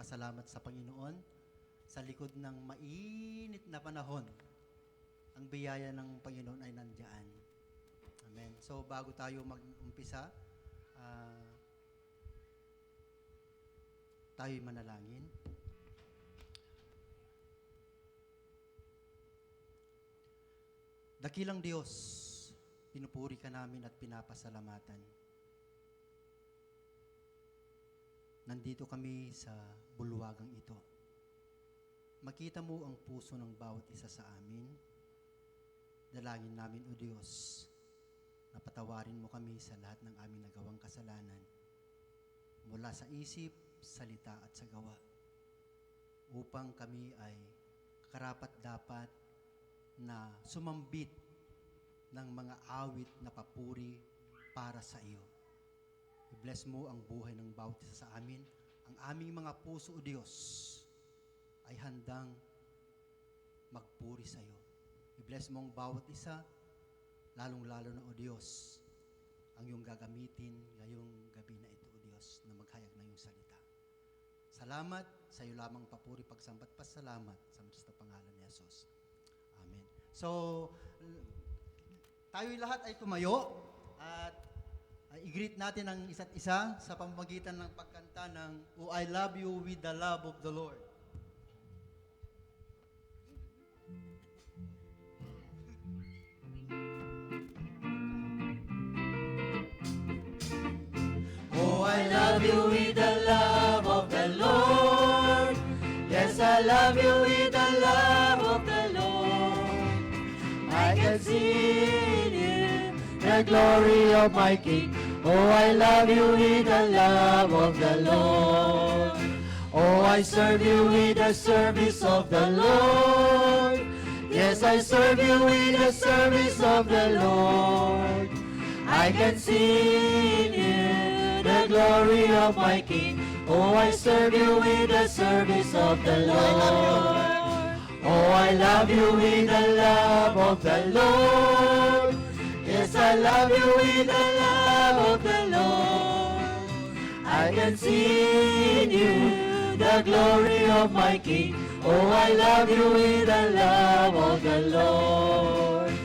nagpapasalamat sa Panginoon sa likod ng mainit na panahon. Ang biyaya ng Panginoon ay nandiyan. Amen. So bago tayo mag-umpisa, tayo'y manalangin. Dakilang Diyos, pinupuri ka namin at pinapasalamatan. Nandito kami sa bulwagang ito. Makita mo ang puso ng bawat isa sa amin. Dalangin namin, O Diyos, na patawarin mo kami sa lahat ng aming nagawang kasalanan, mula sa isip, salita at sa gawa, upang kami ay karapat-dapat na sumambit ng mga awit na papuri para sa iyo. I-bless mo ang buhay ng bawat isa sa amin. Ang aming mga puso, O Diyos, ay handang magpuri sa iyo. I-bless mo ang bawat isa, lalong-lalo na, O Diyos, ang iyong gagamitin ngayong gabi na ito, O Diyos, na maghayag ng iyong salita. Salamat, sa iyo lamang papuri, pagsambat, pasalamat sa Kristo pangalan ni Jesus. Amen. So, tayo lahat ay tumayo at i-greet natin ang isa't isa sa pamamagitan ng pagkanta ng "Oh, I Love You with the Love of the Lord." Oh, I love you with the love of the Lord. Yes, I love you with the love of the Lord. I can see in you the glory of my King. Oh, I love you with the love of the Lord. Oh, I serve you with the service of the Lord. Yes, I serve you with the service of the Lord. I can see in you the glory of my King. Oh, I serve you with the service of the Lord. Oh, I love you with the love of the Lord. Yes, I love you with the love of the Lord. I can see in you the glory of my King. Oh, I love you with the love of the Lord.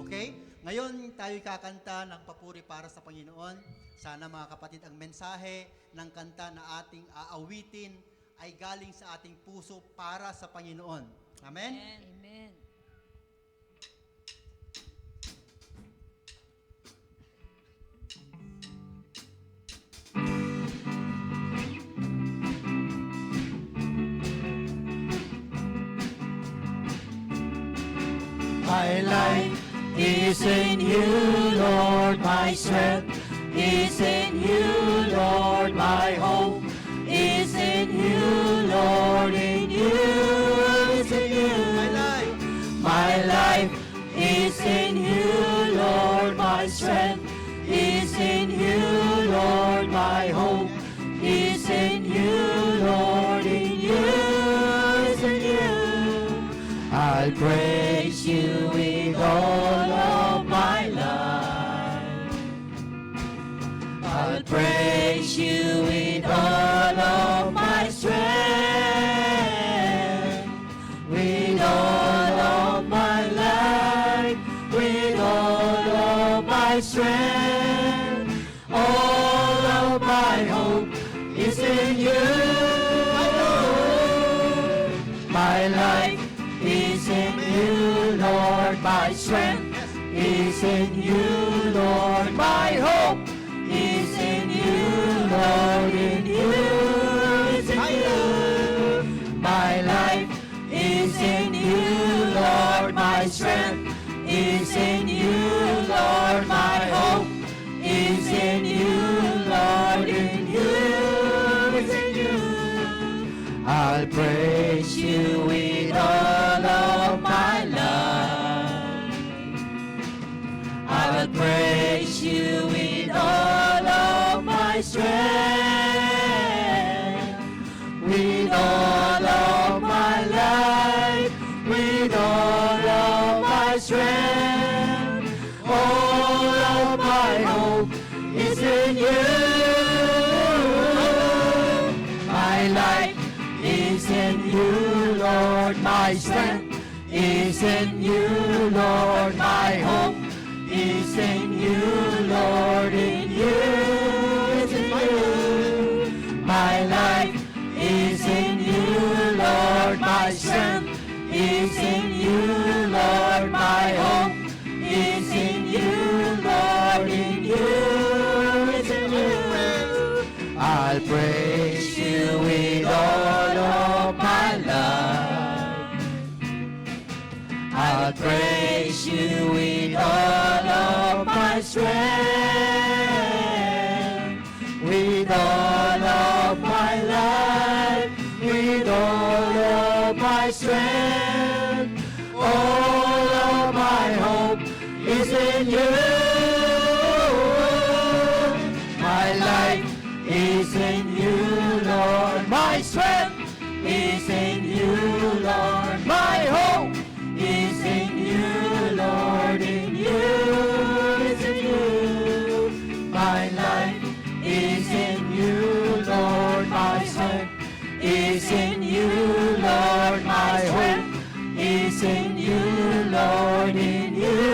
Okay, ngayon tayo kakanta ng papuri para sa Panginoon. Sana mga kapatid, ang mensahe ng kanta na ating aawitin ay galing sa ating puso para sa Panginoon. Amen? Amen. My life is in you, Lord, my strength is in you, Lord, my hope is in you, Lord, in you, is in you. My life is in you, Lord, my strength is in you, Lord, my hope is in you, Lord, in you, is in you. I'll praise you with all of my life. I'll praise you with all of my strength, with all of my life, with all of my strength. All of my hope is in you. My life is in you, Lord, my strength is in you, Lord, my hope is in you, Lord, in you, is in you. My life is in you, Lord, my strength is in you, Lord, my hope is in you, Lord, in you, is in you. I'll praise you with all of my life. I will praise you with all of my strength, with all of my life, with all of my strength. All of my hope is in you. My life is in you, Lord. My strength is in you, Lord. My hope is in you, Lord. In you is in you. My life is in you, Lord. My strength is in you, Lord. My hope is in you, Lord. In you is in you. I'll praise you with all of my life. I'll praise you with all of my strength. With all of my life. With all of my strength. All of my hope is in you. My life is in you, Lord. My strength is in you, Lord. My hope is in you, Lord. In you is in you. My life is in you, Lord. My strength is in you, Lord. My hope is in you, Lord. In you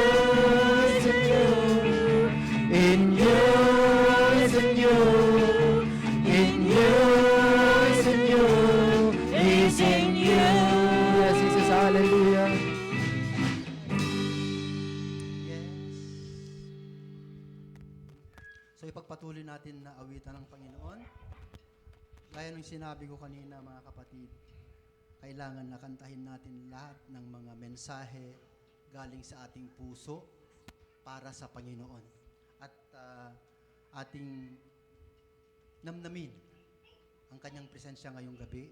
is in you. In you is in you. In you is in you. Is in you. Yes, Jesus, hallelujah. Yes. So ipagpatuloy natin na awitan ng Panginoon. Gaya ng sinabi ko kanina, mga kapatid, kailangan na kantahin natin lahat ng mga mensahe galing sa ating puso para sa Panginoon. At ating namnamin ang kanyang presensya ngayong gabi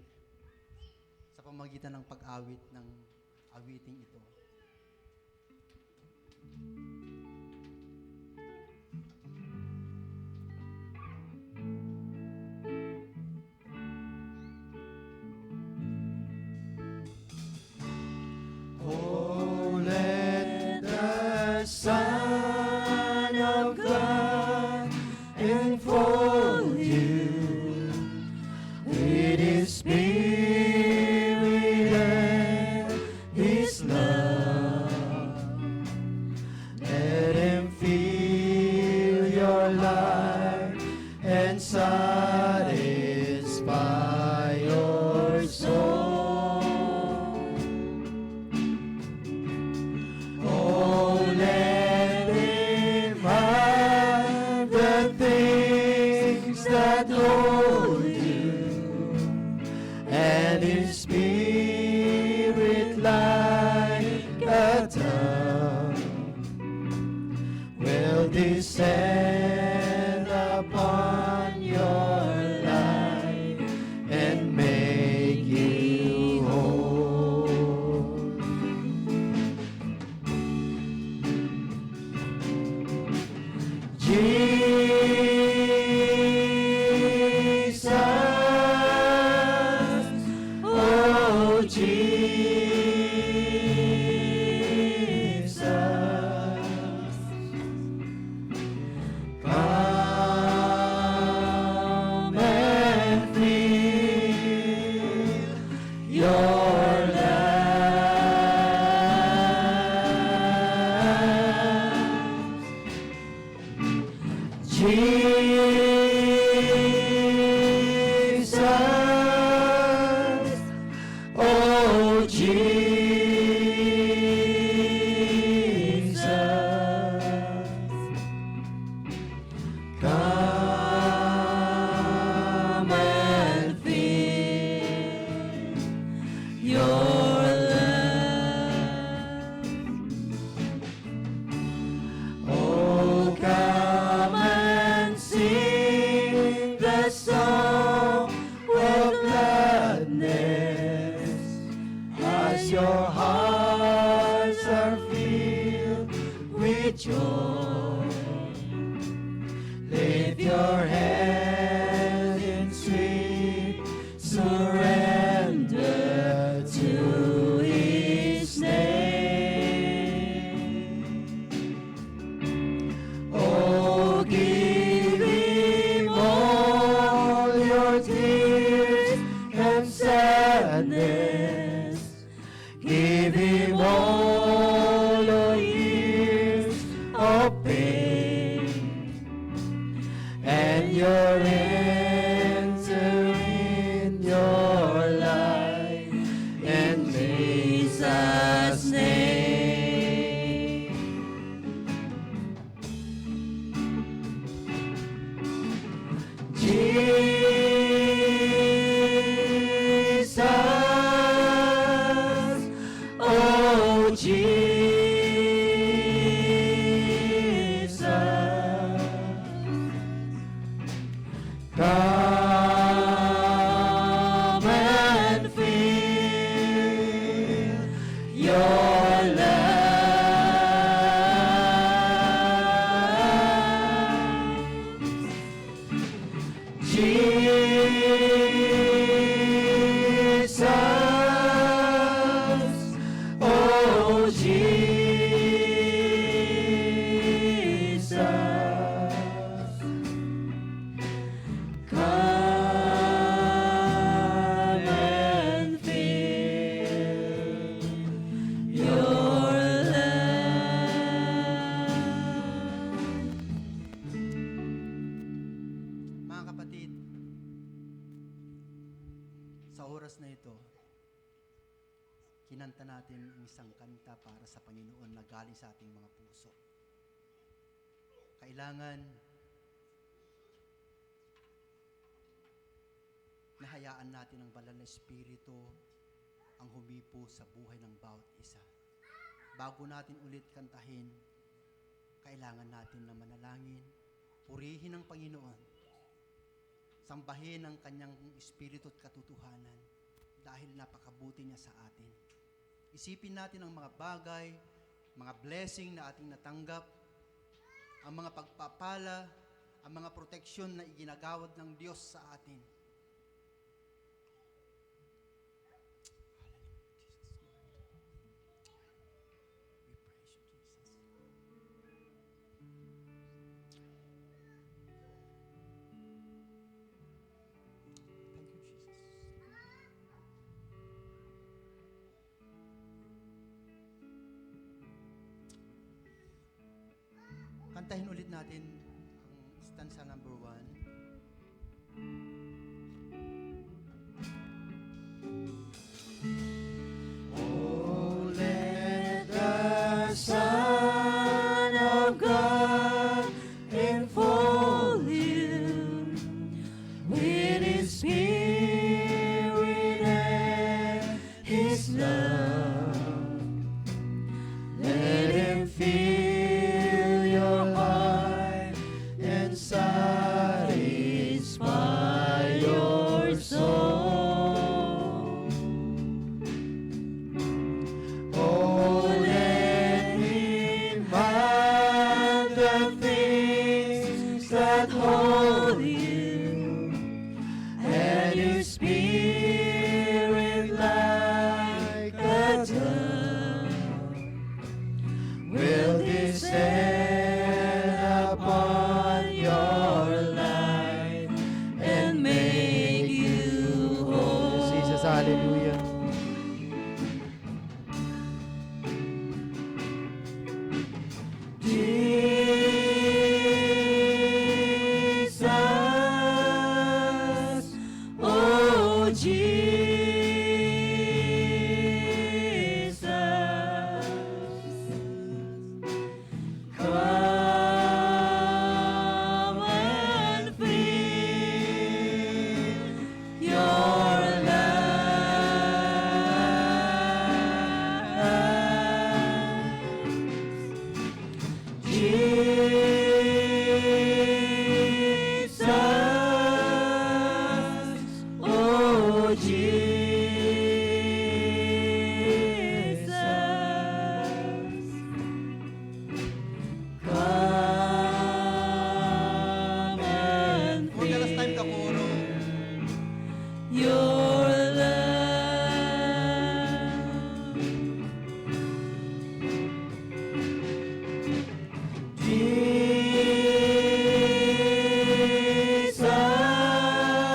sa pamamagitan ng pag-awit ng awiting ito. Oh, let the Son of God enfold you with His Spirit and His love. Let Him fill your life and satisfy your soul. That hold you, and His Spirit like a dove will descend upon your life and make you whole. Joy, lift your hands in sweet surrender to His name. Oh, give Him all your tears Sa oras na ito, kinanta natin ang isang kanta para sa Panginoon na galing sa ating mga puso. Kailangan nahayaan natin ang banal na Espiritu ang humipo sa buhay ng bawat isa. Bago natin ulit kantahin, kailangan natin na manalangin, purihin ang Panginoon, sambahin ang kanyang Espiritu at katotohanan dahil napakabuti niya sa atin. Isipin natin ang mga bagay, mga blessing na ating natanggap, ang mga pagpapala, ang mga proteksyon na iginagawad ng Diyos sa atin. Kantahin ulit natin ang stanza number 1. Oh, let the Son of God enfold you with His Spirit and His love. Let Him fill your heart and satisfy your soul. Oh, let Him bind the things that hold you, and His Spirit like a dove will descend upon your life and make you whole. Jesus, hallelujah. Jesus, oh Jesus, come and fill your lives. Jesus, oh Jesus, come and For the last time, kakuro. your love.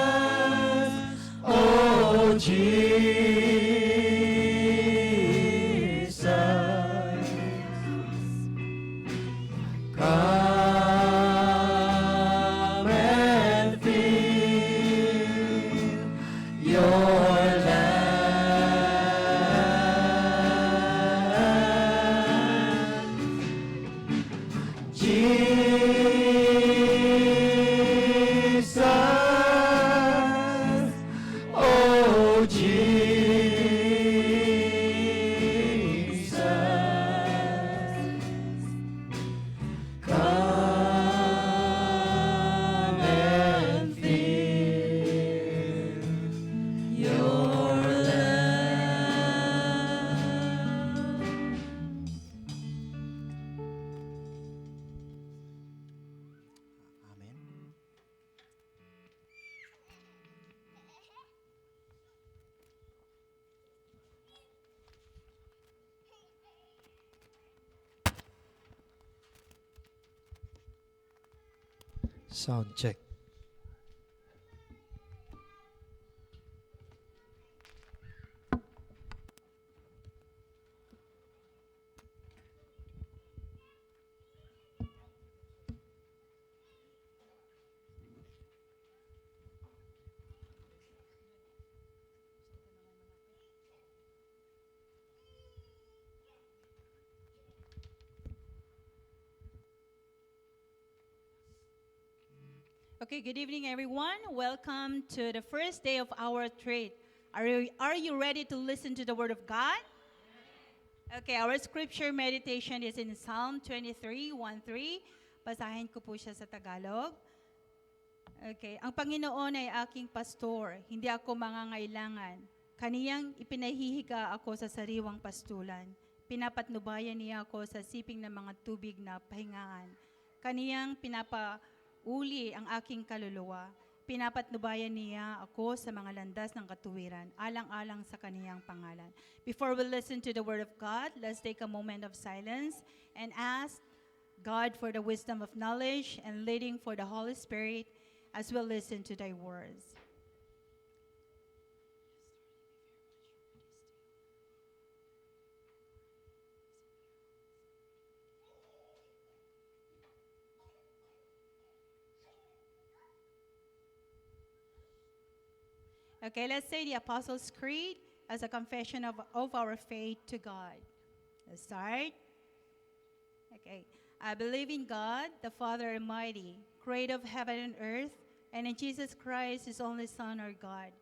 Jesus, oh Jesus, come and fill your life. Jesus, oh Jesus, come and fill your life. Amen. Sound check. Okay, good evening, everyone. Welcome to the first day of our trade. Are you ready to listen to the Word of God? Okay, our scripture meditation is in Psalm 23:1-3. Basahin ko po siya sa Tagalog. Okay, ang Panginoon ay aking pastor, hindi ako mangangailangan. Kaniyang ipinahihiga ako sa sariwang pastulan. Pinapatnubayan niya ako sa siping ng mga tubig na pahingaan. Kaniyang pinapauli ang aking kaluluwa. Pinapatnubayan niya ako sa mga landas ng katuwiran, alang-alang sa kaniyang pangalan. Before we listen to the Word of God, let's take a moment of silence and ask God for the wisdom of knowledge and leading for the Holy Spirit as we listen to thy words. Okay, let's say the Apostles' Creed as a confession of our faith to God. Let's start. Okay. I believe in God, the Father Almighty, creator of heaven and earth, and in Jesus Christ, his only Son, our God,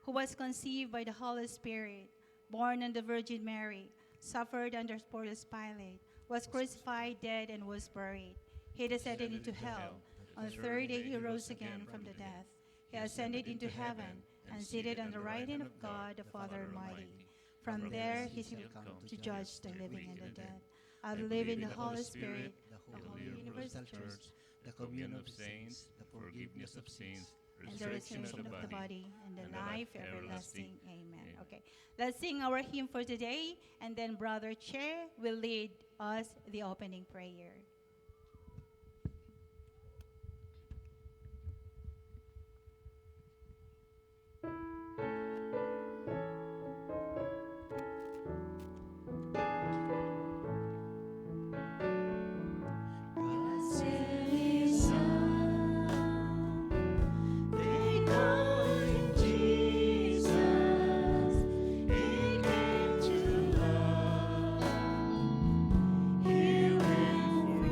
who was conceived by the Holy Spirit, born of the Virgin Mary, suffered under Pontius Pilate, was crucified, dead, and was buried. He descended into hell. On the third day he rose again from the death. He ascended into heaven and seated on the right hand of God, the Father Almighty. From there he will come to judge the living and the dead. I believe in the Holy Spirit, the Holy Universal Church, the communion of saints, the forgiveness of sins, and the resurrection resurrection of the body, and the and the life life everlasting. everlasting. Amen. Amen. Okay, let's sing our hymn for today, and then Brother Che will lead us the opening prayer. He will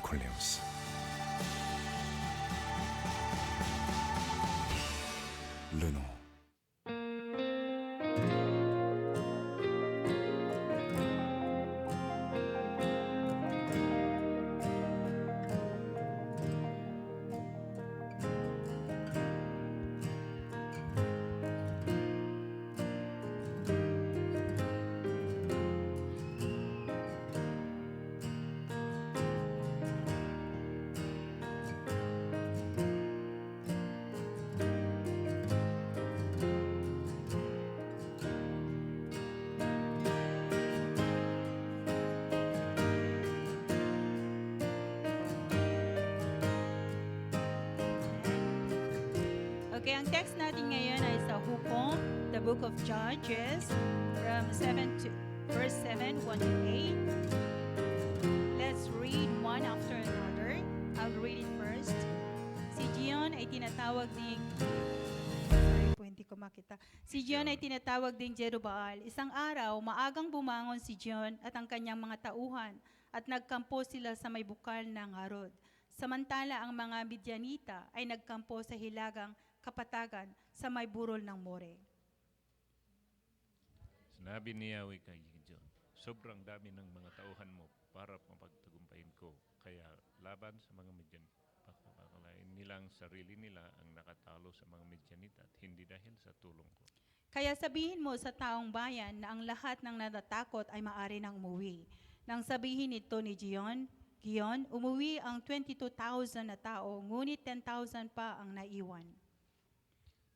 콜레오스. 르노. Okay, ang text natin ngayon ay sa Hukom, the book of Judges, from verse 7, 1 to 8. Let's read one after another. I'll read it first. Si Gion ay tinatawag ding hindi ko makita. Si Gion ay tinatawag ding Jerubbaal. Isang araw, maagang bumangon si Gion at ang kanyang mga tauhan at nagkampo sila sa may bukal ng Harod. Samantala ang mga Midianita ay nagkampo sa hilagang kapatagan sa may burol ng More. Sinabi ni Yahweh kay Gideon, sobrang dami ng mga tauhan mo para mapagtagumpayin ko. Kaya laban sa mga Midian, pakalain nilang sarili nila ang nakatalo sa mga Midianita at hindi dahil sa tulong ko. Kaya sabihin mo sa taong bayan na ang lahat ng natatakot ay maaari nang umuwi. Nang sabihin ito ni Gion, umuwi ang 22,000 na tao, ngunit 10,000 pa ang naiwan.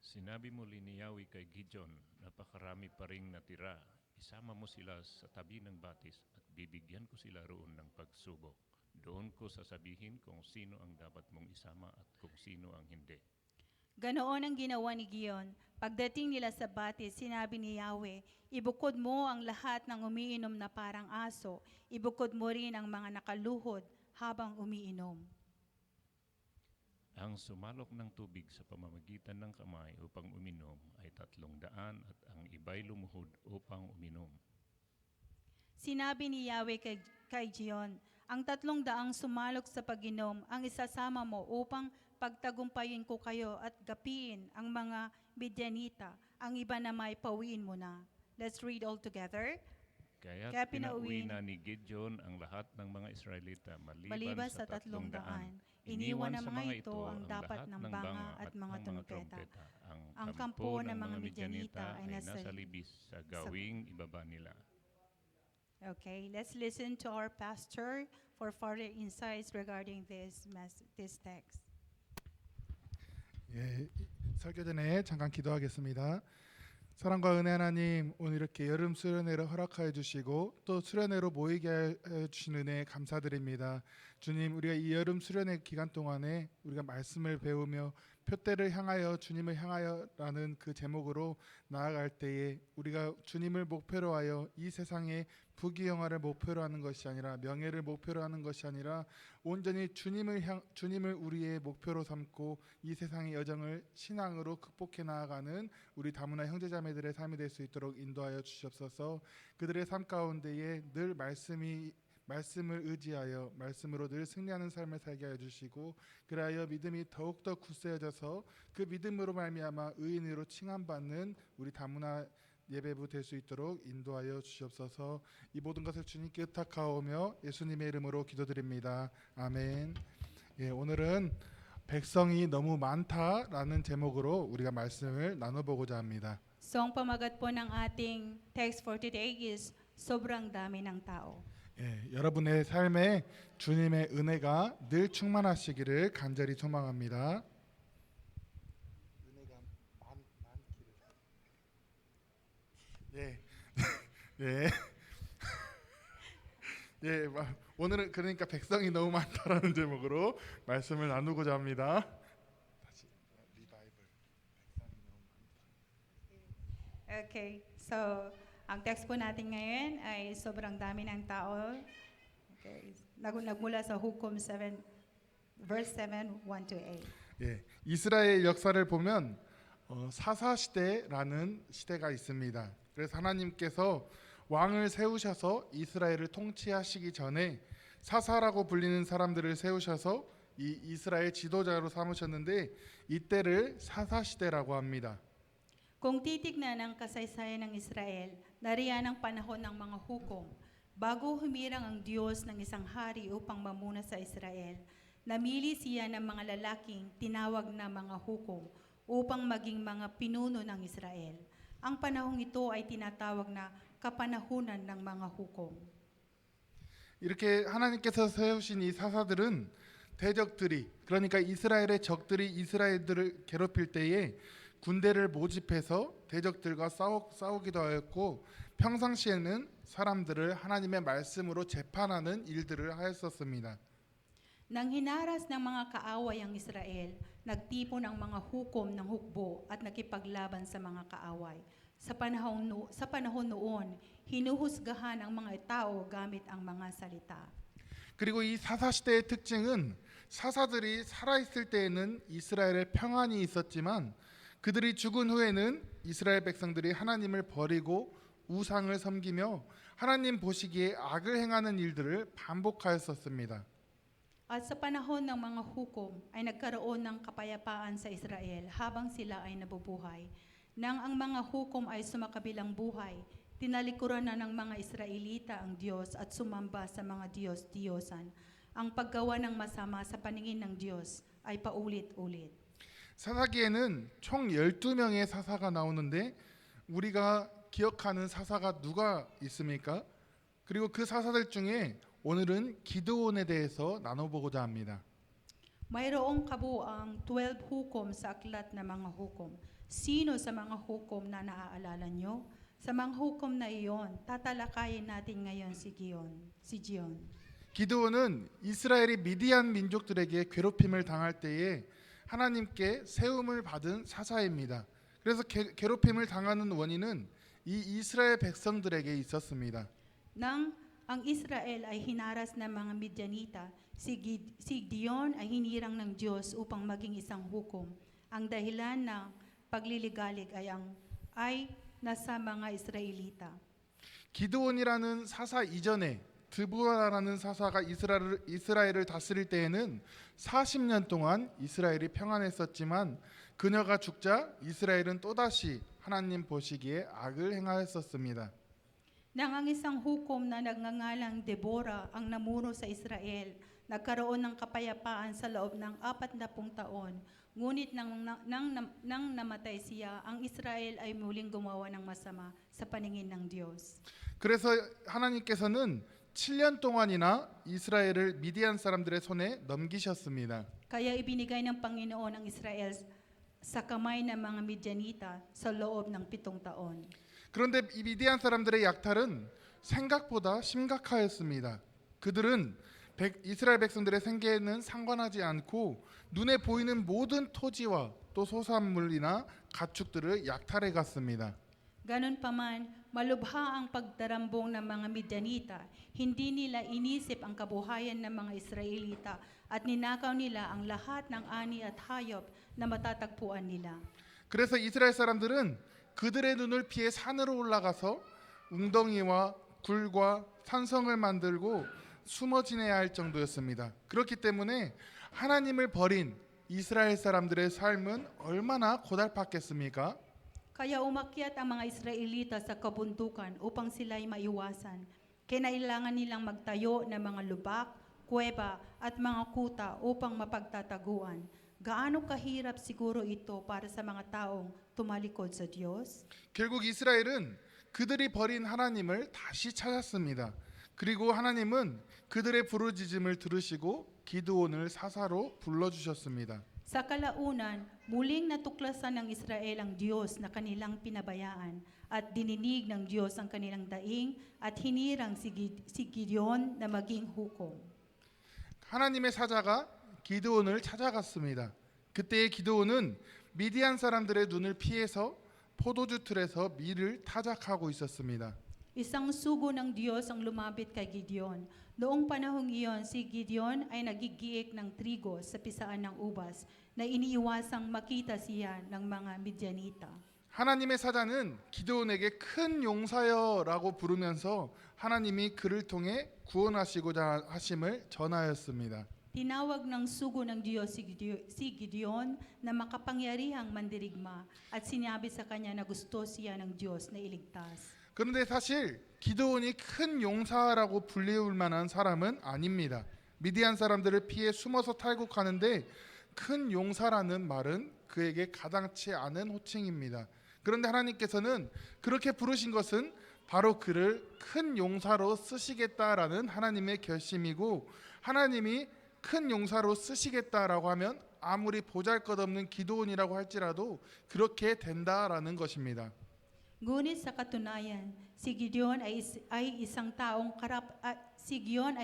Sinabi muli ni Yahweh kay Gideon, napakarami pa ring natira. Isama mo sila sa tabi ng batis at bibigyan ko sila roon ng pagsubok. Doon ko sasabihin kung sino ang dapat mong isama at kung sino ang hindi. Ganoon ang ginawa ni Gion. Pagdating nila sa batis, sinabi ni Yahweh, ibukod mo ang lahat ng umiinom na parang aso. Ibukod mo rin ang mga nakaluhod habang umiinom. Ang sumalok ng tubig sa pamamagitan ng kamay upang uminom ay 300 at ang iba'y lumuhod upang uminom. Sinabi ni Yahweh kay Gion, ang 300 sumalok sa pag-inom ang isasama mo upang pagtagumpayin ko kayo at gapiin ang mga Midianita. Ang iba na may pawiin mo na. Let's read all together. Kaya pinauwi pinauwi na ni Gideon ang lahat ng mga Israelita maliban sa sa 300. 300. Iniwan ng mga ito ang dapat ng banga at mga trompeta. Ang kampo ng mga Midianita ay nasa libis sa gawing ibaba nila. Okay, let's listen to our pastor for further insights regarding this text. 예, 설교 전에 잠깐 기도하겠습니다. 사랑과 은혜 하나님, 오늘 이렇게 여름 수련회를 허락하여 주시고 또 수련회로 모이게 해 주신 은혜 감사드립니다. 주님, 우리가 이 여름 수련회 기간 동안에 우리가 말씀을 배우며 표대를 향하여 주님을 향하여라는 그 제목으로 나아갈 때에 우리가 주님을 목표로 하여 이 세상의 부귀영화를 목표로 하는 것이 아니라 명예를 목표로 하는 것이 아니라 온전히 주님을 우리의 목표로 삼고 이 세상의 여정을 신앙으로 극복해 나아가는 우리 다문화 형제자매들의 삶이 될 수 있도록 인도하여 주시옵소서. 그들의 삶 가운데에 늘 말씀을 의지하여 말씀으로 늘 승리하는 삶을 살게 하여 주시고 그리하여 믿음이 더욱더 굳세어져서 그 믿음으로 말미암아 의인으로 칭함받는 우리 다문화 예배부 될 수 있도록 인도하여 주시옵소서. 이 모든 것을 주님께 의탁하오며 예수님의 이름으로 기도드립니다. 아멘. 예, 오늘은 백성이 너무 많다라는 제목으로 우리가 말씀을 나눠보고자 합니다. So ang pamagat po ng ating text for today is sobrang dami ng tao. 예, 여러분의 삶에 주님의 은혜가 늘 충만하시기를 간절히 소망합니다. 은혜가 많기를. 예, 예, 예. 오늘은 그러니까 백성이 너무 많다라는 제목으로 말씀을 나누고자 합니다. 다시 리바이벌. 백성이 너무 많다. Okay, so ang text po natin ngayon ay sobrang dami ng tao. Okay, nagmula sa Hukom 7, verse 7, 1 to 8. 예, 이스라엘 역사를 보면 사사 시대라는 시대가 있습니다. 그래서 하나님께서 왕을 세우셔서 이스라엘을 통치하시기 전에 사사라고 불리는 사람들을 세우셔서 이 이스라엘 지도자로 삼으셨는데 이때를 사사 시대라고 합니다. Kung titignan ang kasaysayan ng Israel, nariyan ang panahon ng mga hukom. Bago humirang ang Diyos ng isang hari upang mamuna sa Israel, namili siya ng mga lalaking tinawag na mga hukom upang maging mga pinuno ng Israel. Ang panahong ito ay tinatawag na kapanahunan ng mga hukom. 이렇게 하나님께서 세우신 이 사사들은 대적들이 그러니까 이스라엘의 적들이 이스라엘들을 괴롭힐 때에 군대를 모집해서 대적들과 싸우기도 하였고 평상시에는 사람들을 하나님의 말씀으로 재판하는 일들을 하였었습니다. Nang hinaras ng mga kaaway ang Israel, nagtipon ang mga hukom ng hukbo at nakipaglaban sa mga kaaway. Sa panahon noon, hinuhusgahan ang mga tao gamit ang mga salita. 그리고 이 사사 시대의 특징은 사사들이 살아있을 때에는 이스라엘에 평안이 있었지만 그들이 죽은 후에는 이스라엘 백성들이 하나님을 버리고 우상을 섬기며 하나님 보시기에 악을 행하는 일들을 반복하였었습니다. At sa panahon ng mga hukom ay nagkaroon ng kapayapaan sa Israel habang sila ay nabubuhay. Nang ang mga hukom ay sumakabilang buhay, tinalikuran na ng mga Israelita ang Diyos at sumamba sa mga Diyos-Diyosan. Ang paggawa ng masama sa paningin ng Diyos ay paulit-ulit. 사사기에는 총 12명의 사사가 나오는데 우리가 기억하는 사사가 누가 있습니까? 그리고 그 사사들 중에 오늘은 기드온에 대해서 나눠보고자 합니다. Mayroong kabuang 12 hukom sa aklat na mga hukom. Sino sa mga hukom na naaalala nyo? Sa mga hukom na iyon, tatalakayin natin ngayon si Gideon. 기드온은 이스라엘이 미디안 민족들에게 괴롭힘을 당할 때에 하나님께 세움을 받은 사사입니다. 그래서 괴롭힘을 당하는 원인은 이 이스라엘 백성들에게 있었습니다. Nang ang Israel ay hinaras ng mga Midianita, si Gideon ay hinirang ng Diyos upang maging isang hukom. Ang dahilan ng pagliligalig ay nasa mga Israelita. 기드온이라는 사사 이전에 드보라라는 사사가 이스라엘을 다스릴 때에는 40년 동안 이스라엘이 평안했었지만 그녀가 죽자 이스라엘은 또다시 하나님 보시기에 악을 행하였었습니다. Nang ang isang hukom na nagngangalang Deborah ang namuno sa Israel, nagkaroon ng kapayapaan sa loob ng 40 taon. Ngunit nang namatay siya, ang Israel ay muling gumawa ng masama sa paningin ng Diyos. 그래서 하나님께서는 7년 동안이나 이스라엘을 미디안 사람들의 손에 넘기셨습니다. Kaya ibinigay ng Panginoon ang Israel sa kamay ng mga Midianita sa loob ng 7 taon. 그런데 이 미디안 사람들의 약탈은 생각보다 심각하였습니다. 그들은 이스라엘 백성들의 생계에는 상관하지 않고 눈에 보이는 모든 토지와 또 소산물이나 가축들을 약탈해 갔습니다. Ganon pa man, malubha ang pagdarambong ng mga Midianita. Hindi nila inisip ang kabuhayan ng mga Israelita at ninakaw nila ang lahat ng ani at hayop na matatagpuan nila. 그래서 이스라엘 사람들은 그들의 눈을 피해 산으로 올라가서 웅덩이와 굴과 산성을 만들고 숨어 지내야 할 정도였습니다. 그렇기 때문에 하나님을 버린 이스라엘 사람들의 삶은 얼마나 고달팠겠습니까? Kaya umakyat ang mga Israelita sa kabundukan upang sila'y maiwasan. Kinailangan nilang magtayo ng mga lubak, kuweba at mga kuta upang mapagtataguan. Gaano kahirap siguro ito para sa mga taong tumalikod sa Diyos? 결국 이스라엘은 그들이 버린 하나님을 다시 찾았습니다. 그리고 하나님은 그들의 부르짖음을 들으시고 기드온을 사사로 불러주셨습니다. Sa kalaunan, muling natuklasan ng Israel ang Diyos na kanilang pinabayaan at dininig ng Diyos ang kanilang daing at hinirang si Gideon na maging hukom. 하나님의 사자가 기드온을 찾아갔습니다. 그때의 기드온은 미디안 사람들의 눈을 피해서 포도주 틀에서 밀을 타작하고 있었습니다. Isang sugo ng Diyos ang lumapit kay Gideon. Noong panahong iyon, si Gideon ay nagigiik ng trigo sa pisaan ng ubas na iniiwasang makita siya ng mga Midianita. 하나님의 사자는 기드온에게 큰 용사여라고 부르면서 하나님이 그를 통해 구원하시고자 하심을 전하였습니다. Tinawag ng sugo ng Diyos si Gideon na makapangyarihang mandirigma at sinabi sa kanya na gusto siya ng Diyos na iligtas. 그런데 사실 기드온이 큰 용사라고 불리울 만한 사람은 아닙니다. 미디안 사람들을 피해 숨어서 탈국하는데 큰 용사라는 말은 그에게 가당치 않은 호칭입니다. 그런데 하나님께서는 그렇게 부르신 것은 바로 그를 큰 용사로 쓰시겠다라는 하나님의 결심이고, 하나님이 큰 용사로 쓰시겠다라고 하면 아무리 보잘것없는 기드온이라고 할지라도 그렇게 된다라는 것입니다. Ngunit sa katunayan, si Gideon ay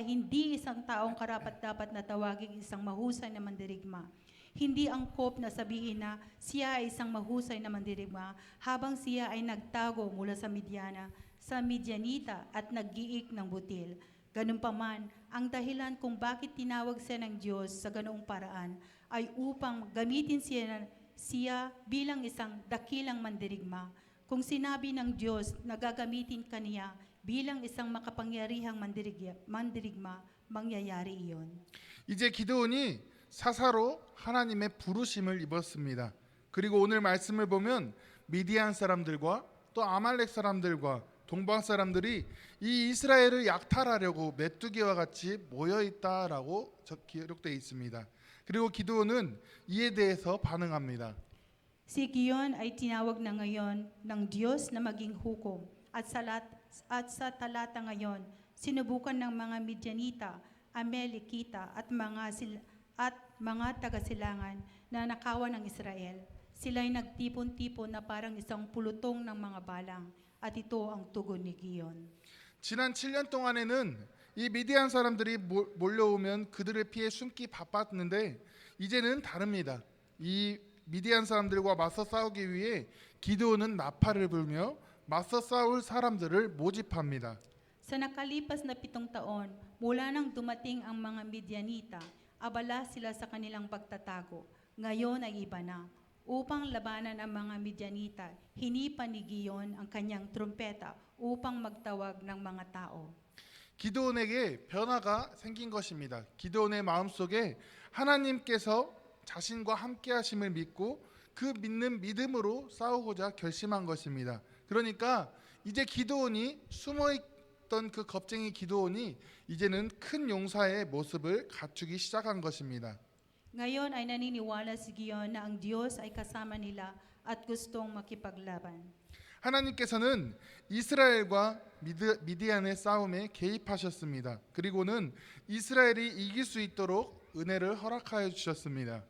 hindi isang taong karapat-dapat na tawaging isang mahusay na mandirigma. Hindi angkop na sabihin na siya ay isang mahusay na mandirigma habang siya ay nagtago mula sa Midianita at naggiik ng butil. Ganun pa man, ang dahilan kung bakit tinawag siya ng Diyos sa ganoong paraan ay upang gamitin siya bilang isang dakilang mandirigma. Kung sinabi ng Diyos na gagamitin kaniya bilang isang makapangyarihang mandirigma, mangyayari iyon. 이제 기드온이 사사로 하나님의 부르심을 입었습니다. 그리고 오늘 말씀을 보면 미디안 사람들과 또 아말렉 사람들과 동방 사람들이 이 이스라엘을 약탈하려고 메뚜기와 같이 모여 있다라고 기록되어 있습니다. 그리고 기드온은 이에 대해서 반응합니다. Si Gideon ay tinawag na ngayon ng Diyos na maging hukom at sa talata ngayon, sinubukan ng mga Midianita, Amalekita at mga taga-silangan na nakawan ng Israel. Sila'y nagtipon-tipon na parang isang pulutong ng mga balang at ito ang tugon ni Gideon. 지난 7년 동안에는 이 미디안 사람들이 몰려오면 그들을 피해 숨기 바빴는데 이제는 다릅니다. 이 미디안 사람들과 맞서 싸우기 위해 기드온은 나팔을 불며 맞서 싸울 사람들을 모집합니다. Sa nakalipas na 7 taon, mula nang dumating ang mga Midianita, abala sila sa kanilang pagtatago. Ngayon ay iba na. Upang labanan ang mga Midianita, hinipa ni Gideon ang kanyang trumpeta upang magtawag ng mga tao. 기드온에게 변화가 생긴 것입니다. 기드온의 마음속에 하나님께서 자신과 함께 하심을 믿고 그 믿는 믿음으로 싸우고자 결심한 것입니다. 그러니까 이제 기드온이 숨어있던 그 겁쟁이 기드온이 이제는 큰 용사의 모습을 갖추기 시작한 것입니다. Ngayon ay naniniwala si Gideon na ang Diyos ay kasama nila at gustong makipaglaban. 하나님께서는 이스라엘과 미디안의 싸움에 개입하셨습니다. 그리고는 이스라엘이 이길 수 있도록 은혜를 허락하여 주셨습니다.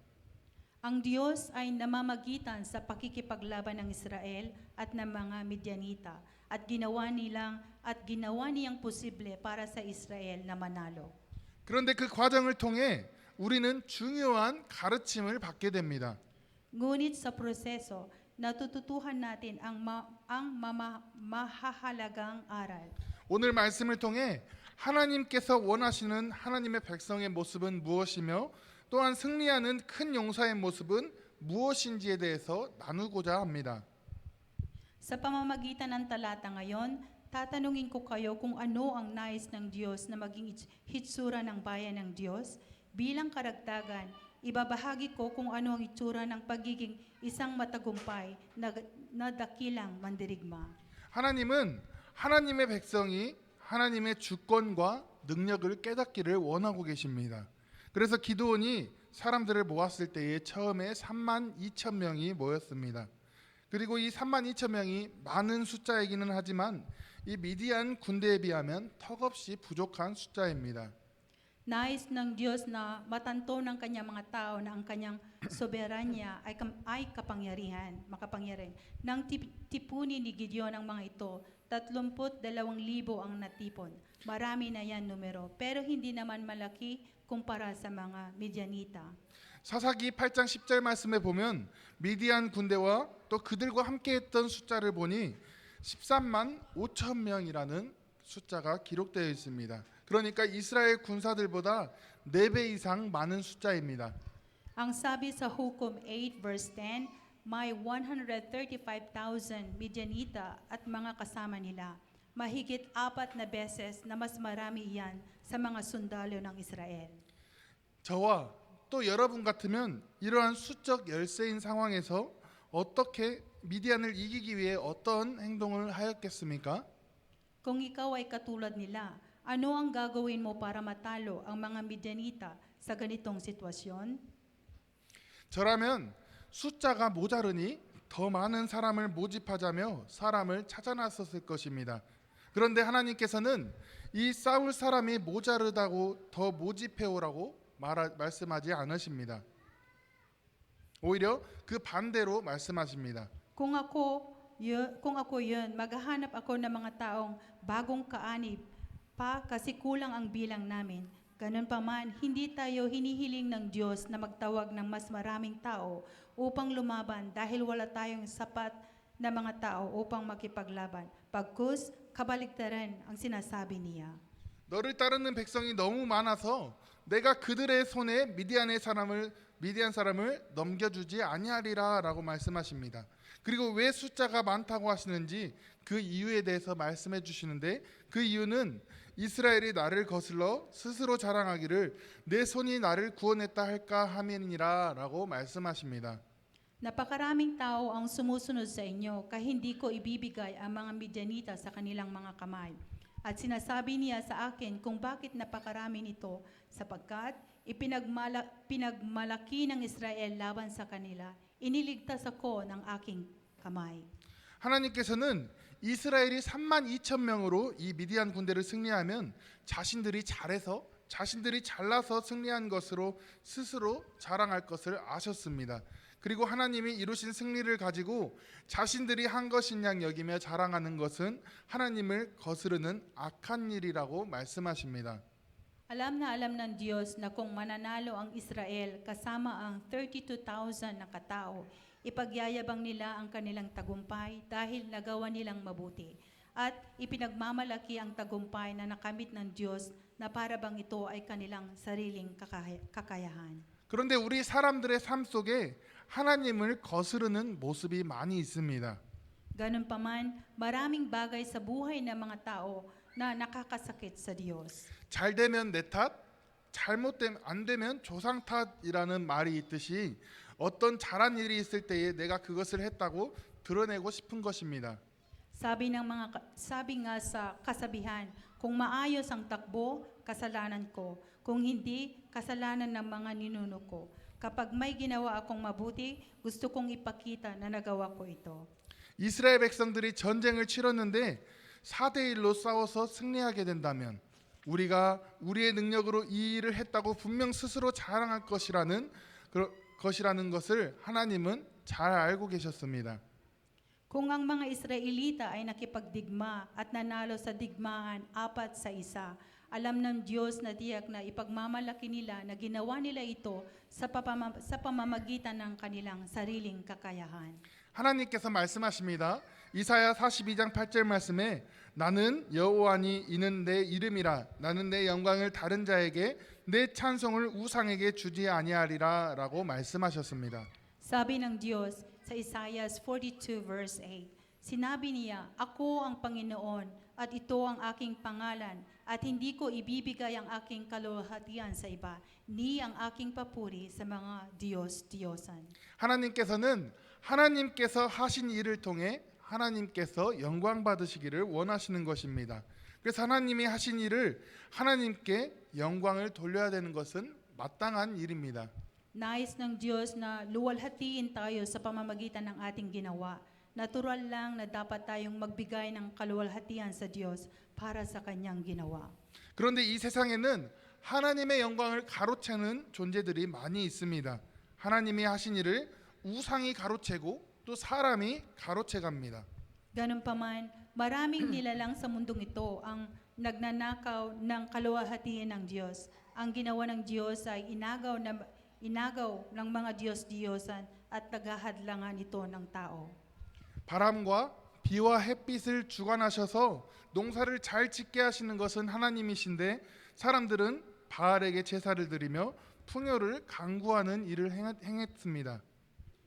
Ang Diyos ay namamagitan sa pakikipaglaban ng Israel at ng mga Midianita at ginawa niyang posible para sa Israel na manalo. 그런데 그 과정을 통해 우리는 중요한 가르침을 받게 됩니다. Ngunit sa proseso, natututuhan natin ang mahahalagang aral. 오늘 말씀을 통해 하나님께서 원하시는 하나님의 백성의 모습은 무엇이며 또한 승리하는 큰 용사의 모습은 무엇인지에 대해서 나누고자 합니다. Sa pamamagitan ng talata ngayon, tatanungin ko kayo kung ano ang nais ng Diyos na maging hitsura ng bayan ng Diyos. Bilang karagdagan, ibabahagi ko kung ano ang itsura ng pagiging isang matagumpay na dakilang mandirigma. 하나님은 하나님의 백성이 하나님의 주권과 능력을 깨닫기를 원하고 계십니다. 그래서 기드온이 사람들을 모았을 때에 처음에 32,000명이 모였습니다. 그리고 이 32,000명이 많은 숫자이기는 하지만 이 미디안 군대에 비하면 턱없이 부족한 숫자입니다. Nais ng Diyos na matanto ng kanyang mga tao na ang kanyang soberanya ay makapangyarihan. Nang tipunin ni Gideon ang mga ito, 32,000 ang natipon. Marami na yan numero, pero hindi naman malaki kumpara sa mga Midianita. 사사기 8장 10절 말씀에 보면 미디안 군대와 또 그들과 함께했던 숫자를 보니 13만 5천 명이라는 숫자가 기록되어 있습니다. 그러니까 이스라엘 군사들보다 4배 이상 많은 숫자입니다. Ang sabi sa Hukom 8 verse 10, may 135,000 Midianita at mga kasama nila. Mahigit 4 na beses na mas marami iyan sa mga sundalo ng Israel. 저와 또 여러분 같으면 이러한 수적 열세인 상황에서 어떻게 미디안을 이기기 위해 어떤 행동을 하였겠습니까? Kung ikaw ay katulad nila, ano ang gagawin mo para matalo ang mga Midianita sa ganitong sitwasyon? 저라면 숫자가 모자르니 더 많은 사람을 모집하자며 사람을 찾아 나섰을 것입니다. 그런데 하나님께서는 이 싸울 사람이 모자르다고 더 모집해오라고 말씀하지 않으십니다. 오히려 그 반대로 말씀하십니다. Kung ako yun, maghahanap ako ng mga taong bagong kaanib pa kasi kulang ang bilang namin. Ganun pa man, hindi tayo hinihiling ng Diyos na magtawag ng mas maraming tao upang lumaban dahil wala tayong sapat na mga tao upang makipaglaban. Pagkus, kabaligtaran ang sinasabi niya. 너를 따르는 백성이 너무 많아서 내가 그들의 손에 미디안 사람을 넘겨주지 아니하리라라고 말씀하십니다. 그리고 왜 숫자가 많다고 하시는지 그 이유에 대해서 말씀해 주시는데 그 이유는 이스라엘이 나를 거슬러 스스로 자랑하기를 내 손이 나를 구원했다 할까 함이니라라고 말씀하십니다. Napakaraming tao ang sumusunod sa inyo kaya hindi ko ibibigay ang mga Midianita sa kanilang mga kamay. At sinasabi niya sa akin kung bakit napakarami nito sapagkat pinagmalaki ng Israel laban sa kanila. Iniligtas ako ng aking kamay. 하나님께서는 이스라엘이 32,000명으로 이 미디안 군대를 승리하면 자신들이 잘나서 승리한 것으로 스스로 자랑할 것을 아셨습니다. 그리고 하나님이 이루신 승리를 가지고 자신들이 한 것인 양 여기며 자랑하는 것은 하나님을 거스르는 악한 일이라고 말씀하십니다. Alam ng Diyos na kung mananalo ang Israel kasama ang 32,000 na katao, ipagyayabang nila ang kanilang tagumpay dahil nagawa nilang mabuti. At ipinagmamalaki ang tagumpay na nakamit ng Diyos na para bang ito ay kanilang sariling kakayahan. 그런데 우리 사람들의 삶 속에 하나님을 거스르는 모습이 많이 있습니다. Ganun pa man, maraming bagay sa buhay ng mga tao na nakakasakit sa Diyos. 잘 되면 내 탓, 안 되면 조상 탓이라는 말이 있듯이 어떤 잘한 일이 있을 때에 내가 그것을 했다고 드러내고 싶은 것입니다. Sabi nga sa kasabihan, kung maayos ang takbo, kasalanan ko. Kung hindi, kasalanan ng mga ninuno ko. Kapag may ginawa akong mabuti, gusto kong ipakita na nagawa ko ito. 이스라엘 백성들이 전쟁을 치렀는데 4대1로 싸워서 승리하게 된다면 우리가 우리의 능력으로 이 일을 했다고 분명 스스로 자랑할 것이라는 것을 하나님은 잘 알고 계셨습니다. Kung ang mga Israelita ay nakipagdigma at nanalo sa digmaan 4-1, alam ng Diyos na tiyak na ipagmamalaki nila na ginawa nila ito sa pamamagitan ng kanilang sariling kakayahan. 하나님께서 말씀하십니다. 이사야 42장 8절 말씀에 나는 여호와니 이는 내 이름이라 나는 내 영광을 다른 자에게 내 찬송을 우상에게 주지 아니하리라 라고 말씀하셨습니다. Sabi ng Diyos sa Isaiah 42 verse 8, sinabi niya, ako ang Panginoon at ito ang aking pangalan at hindi ko ibibigay ang aking kaluwalhatian sa iba, ni ang aking papuri sa mga Diyos-Diyosan. 하나님께서 하신 일을 통해 하나님께서 영광 받으시기를 원하시는 것입니다. 그래서 하나님이 하신 일을 하나님께 영광을 돌려야 되는 것은 마땅한 일입니다. Nais ng Diyos na luwalhatiin tayo sa pamamagitan ng ating ginawa. Natural lang na dapat tayong magbigay ng kaluwalhatian sa Diyos para sa kanyang ginawa. 그런데 이 세상에는 하나님의 영광을 가로채는 존재들이 많이 있습니다. 하나님이 하신 일을 우상이 가로채고 또 사람이 가로채갑니다. Ganun pa man, maraming nilalang sa mundong ito ang nagnanakaw ng kaluwalhatian ng Diyos. Ang ginawa ng Diyos ay inagaw ng mga Diyos-Diyosan at naghahadlangan ito ng tao. 바람과 비와 햇빛을 주관하셔서 농사를 잘 짓게 하시는 것은 하나님이신데 사람들은 바알에게 제사를 드리며 풍요를 강구하는 일을 행했습니다.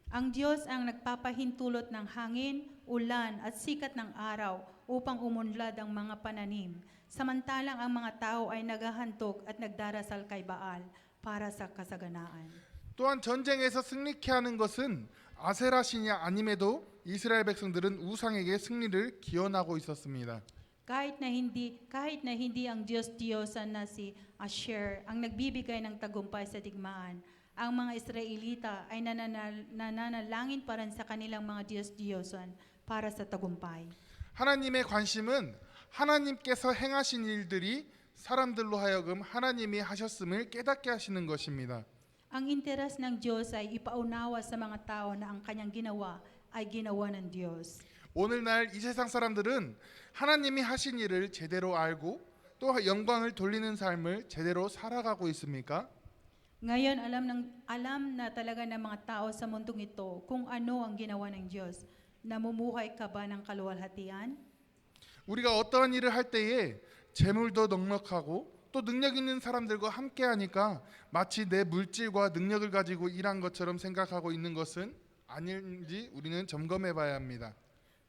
Ang Diyos ang nagpapahintulot ng hangin, ulan at sikat ng araw upang umunlad ang mga pananim. Samantalang ang mga tao ay naghahantog at nagdarasal kay Baal para sa kasaganaan. 또한 전쟁에서 승리케 하는 것은 아세라 신이 아님에도 이스라엘 백성들은 우상에게 승리를 기원하고 있었습니다. Kahit na hindi ang Diyos-Diyosan na si Asher ang nagbibigay ng tagumpay sa digmaan, ang mga Israelita ay nananalangin pa rin sa kanilang mga Diyos-Diyosan para sa tagumpay. 하나님의 관심은 하나님께서 행하신 일들이 사람들로 하여금 하나님이 하셨음을 깨닫게 하시는 것입니다. Ang interes ng Diyos ay ipaunawa sa mga tao na ang kanyang ginawa ay ginawa ng Diyos. 오늘날 이 세상 사람들은 하나님이 하신 일을 제대로 알고 또 영광을 돌리는 삶을 제대로 살아가고 있습니까? Ngayon, alam na talaga ng mga tao sa mundong ito kung ano ang ginawa ng Diyos. Namumuhay ka ba ng kaluwalhatian? 우리가 어떠한 일을 할 때에 재물도 넉넉하고 또 능력 있는 사람들과 함께 하니까 마치 내 물질과 능력을 가지고 일한 것처럼 생각하고 있는 것은 아닌지 우리는 점검해 봐야 합니다.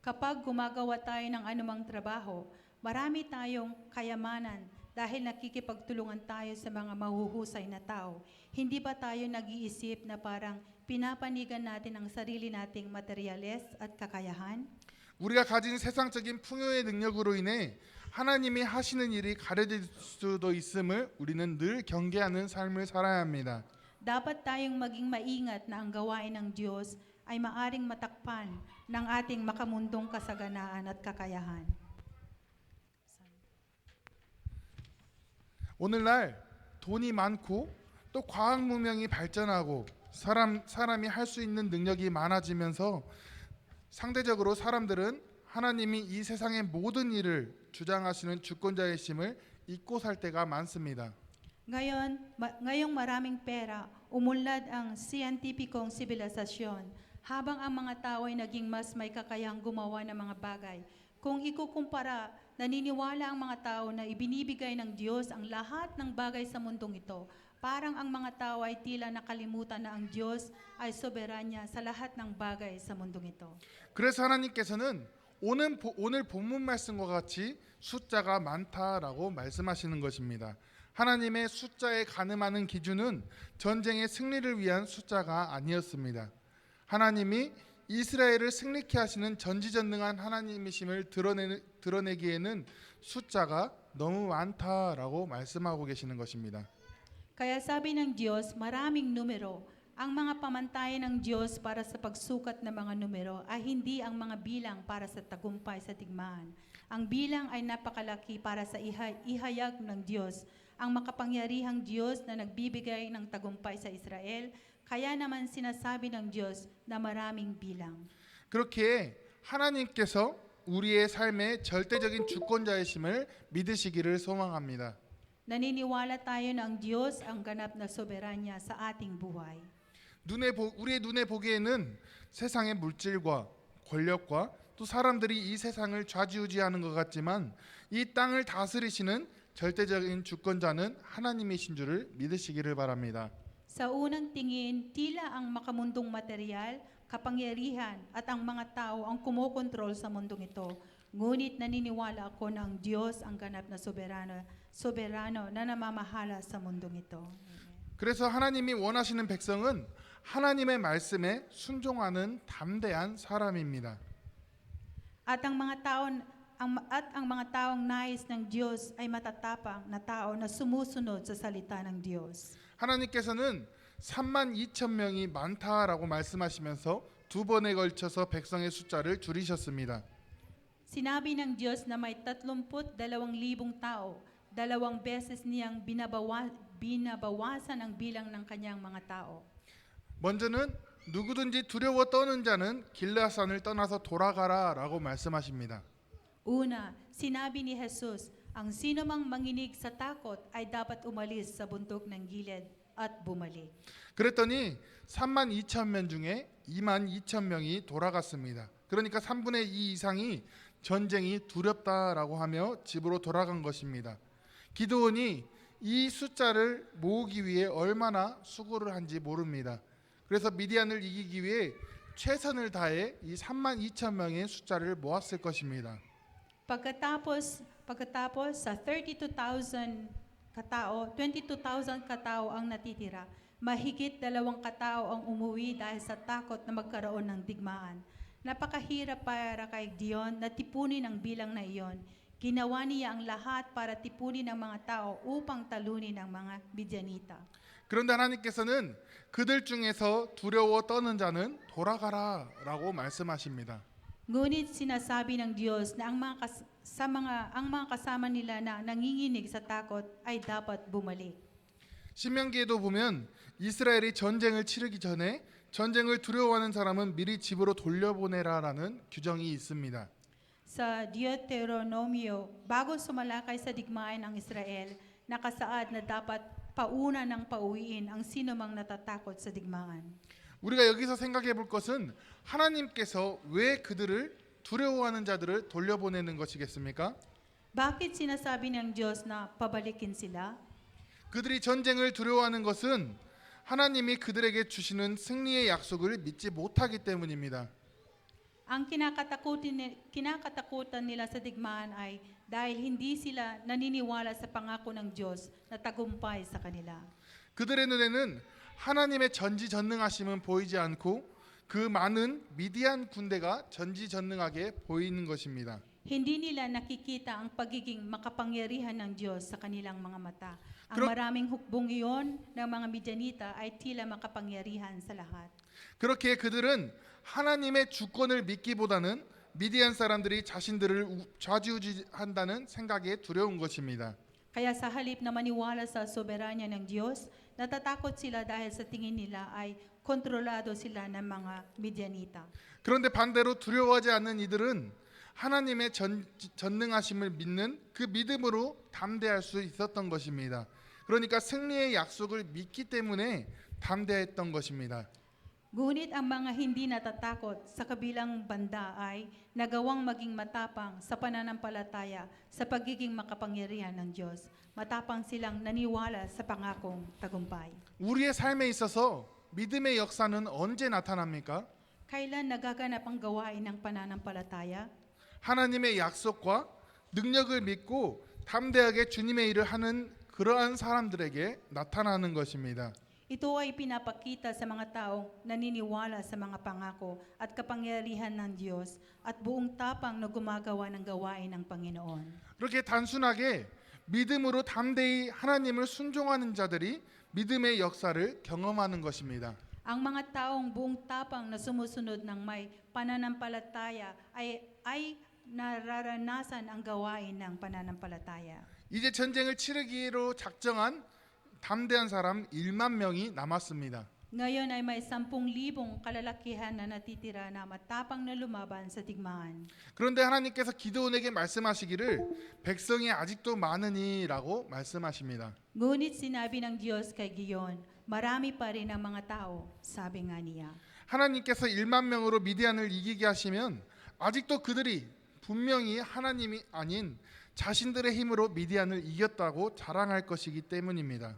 Kapag gumagawa tayo ng anumang trabaho, marami tayong kayamanan dahil nakikipagtulungan tayo sa mga mahuhusay na tao. Hindi ba tayo nag-iisip na parang pinapanigan natin ang sarili nating materyales at kakayahan? 우리가 가진 세상적인 풍요의 능력으로 인해 하나님이 하시는 일이 가려질 수도 있음을 우리는 늘 경계하는 삶을 살아야 합니다. Dapat tayong maging maingat na ang gawain ng Diyos ay maaring matakpan ng ating makamundong kasaganaan at kakayahan. 오늘날 돈이 많고 또 과학 문명이 발전하고 사람이 할 수 있는 능력이 많아지면서 상대적으로 사람들은 하나님이 이 세상의 모든 일을 주장하시는 주권자의 심을 잊고 살 때가 많습니다. Ngayong maraming pera, umunlad ang siyentipikong sibilisasyon habang ang mga tao ay naging mas may kakayahang gumawa ng mga bagay. Kung ikukumpara, naniniwala ang mga tao na ibinibigay ng Diyos ang lahat ng bagay sa mundong ito. Parang ang mga tao ay tila nakalimutan na ang Diyos ay soberanya sa lahat ng bagay sa mundong ito. 그래서 하나님께서는 오늘 본문 말씀과 같이 숫자가 많다라고 말씀하시는 것입니다. 하나님의 숫자에 가늠하는 기준은 전쟁의 승리를 위한 숫자가 아니었습니다. 하나님이 이스라엘을 승리케 하시는 전지전능한 하나님이심을 드러내기에는 숫자가 너무 많다라고 말씀하고 계시는 것입니다. Kaya sabi ng Diyos, maraming numero. Ang mga pamantayan ng Diyos para sa pagsukat ng mga numero ay hindi ang mga bilang para sa tagumpay sa digmaan. Ang bilang ay napakalaki para sa ihayag ng Diyos, ang makapangyarihang Diyos na nagbibigay ng tagumpay sa Israel. Kaya naman sinasabi ng Diyos na maraming bilang. 그렇게 하나님께서 우리의 삶의 절대적인 주권자이심을 믿으시기를 소망합니다. Naniniwala tayo na ang Diyos ang ganap na soberanya sa ating buhay. 우리의 눈에 보기에는 세상의 물질과 권력과 또 사람들이 이 세상을 좌지우지하는 것 같지만 이 땅을 다스리시는 절대적인 주권자는 하나님이신 줄을 믿으시기를 바랍니다. Sa unang tingin, tila ang makamundong material, kapangyarihan at ang mga tao ang kumokontrol sa mundong ito. Ngunit naniniwala ako na ang Diyos ang ganap na soberano na namamahala sa mundong ito. 그래서 하나님이 원하시는 백성은 하나님의 말씀에 순종하는 담대한 사람입니다. At ang mga taong nais ng Diyos ay matatapang na tao na sumusunod sa salita ng Diyos. 하나님께서는 32,000명이 많다라고 말씀하시면서 두 번에 걸쳐서 백성의 숫자를 줄이셨습니다. Sinabi ng Diyos na may 32,000 tao, 2 beses niyang binabawasan ang bilang ng kanyang mga tao. 먼저는 누구든지 두려워 떠는 자는 길라산을 떠나서 돌아가라라고 말씀하십니다. Una, sinabi ni Jesus, ang sino mang manginig sa takot ay dapat umalis sa bundok ng gilid at bumalik. 그랬더니 32,000명 중에 22,000명이 돌아갔습니다. 그러니까 3분의 2 이상이 전쟁이 두렵다라고 하며 집으로 돌아간 것입니다. 기드온이 이 숫자를 모으기 위해 얼마나 수고를 한지 모릅니다. 그래서 미디안을 이기기 위해 최선을 다해 이 32,000명의 숫자를 모았을 것입니다. Pagkatapos sa 32,000 katao, 22,000 katao ang natitira, mahigit 2 katao ang umuwi dahil sa takot na magkaroon ng digmaan. Napakahirap para kay Gideon na tipunin ang bilang na iyon. Ginawa niya ang lahat para tipunin ang mga tao upang talunin ang mga Midianita. 그런데 하나님께서는 그들 중에서 두려워 떠는 자는 돌아가라라고 말씀하십니다. Ngunit sinasabi ng Diyos na ang mga kasama nila na nanginginig sa takot ay dapat bumalik. 신명기에도 보면 이스라엘이 전쟁을 치르기 전에 전쟁을 두려워하는 사람은 미리 집으로 돌려보내라라는 규정이 있습니다. Sa Deuteronomio, bago sumalakay sa digmaan ng Israel, nakasaad na dapat pauna ng pauwiin ang sino mang natatakot sa digmaan. 우리가 여기서 생각해 볼 것은 하나님께서 왜 그들을 두려워하는 자들을 돌려보내는 것이겠습니까? Bakit sinasabi ng Diyos na pabalikin sila? 그들이 전쟁을 두려워하는 것은 하나님이 그들에게 주시는 승리의 약속을 믿지 못하기 때문입니다. Ang kinakatakutan nila sa digmaan ay dahil hindi sila naniniwala sa pangako ng Diyos na tagumpay sa kanila. 그들의 눈에는 하나님의 전지전능하심은 보이지 않고 그 많은 미디안 군대가 전지전능하게 보이는 것입니다. Hindi nila nakikita ang pagiging makapangyarihan ng Diyos sa kanilang mga mata. Ang maraming hukbong iyon ng mga Midianita ay tila makapangyarihan sa lahat. 그렇게 그들은 하나님의 주권을 믿기보다는 미디안 사람들이 자신들을 좌지우지한다는 생각에 두려운 것입니다. Kaya sa halip na maniwala sa soberanya ng Diyos, natatakot sila dahil sa tingin nila ay kontrolado sila ng mga Midianita. 그런데 반대로 두려워하지 않는 이들은 하나님의 전능하심을 믿는 그 믿음으로 담대할 수 있었던 것입니다. 그러니까 승리의 약속을 믿기 때문에 담대했던 것입니다. Ngunit ang mga hindi natatakot sa kabilang banda ay nagawang maging matapang sa pananampalataya sa pagiging makapangyarihan ng Diyos. Matapang silang naniwala sa pangakong tagumpay. 우리의 삶에 있어서 믿음의 역사는 언제 나타납니까? Kailan nagaganap ang gawain ng pananampalataya? 하나님의 약속과 능력을 믿고 담대하게 주님의 일을 하는 그러한 사람들에게 나타나는 것입니다. Ito ay pinapakita sa mga taong naniniwala sa mga pangako at kapangyarihan ng Diyos at buong tapang na gumagawa ng gawain ng Panginoon. 그렇게 단순하게 믿음으로 담대히 하나님을 순종하는 자들이 믿음의 역사를 경험하는 것입니다. Ang mga taong buong tapang na sumusunod ng may pananampalataya ay nararanasan ang gawain ng pananampalataya. 이제 전쟁을 치르기로 작정한 담대한 사람 1만 명이 남았습니다. Ngayon ay may 10,000 kalalakihan na natitira na matapang na lumaban sa digmaan. 그런데 하나님께서 기드온에게 말씀하시기를 백성이 아직도 많으니라고 말씀하십니다. Ngunit sinabi ng Diyos kay Gideon, marami pa rin ang mga tao, sabi nga niya. 하나님께서 1만 명으로 미디안을 이기게 하시면 아직도 그들이 분명히 하나님이 아닌 자신들의 힘으로 미디안을 이겼다고 자랑할 것이기 때문입니다.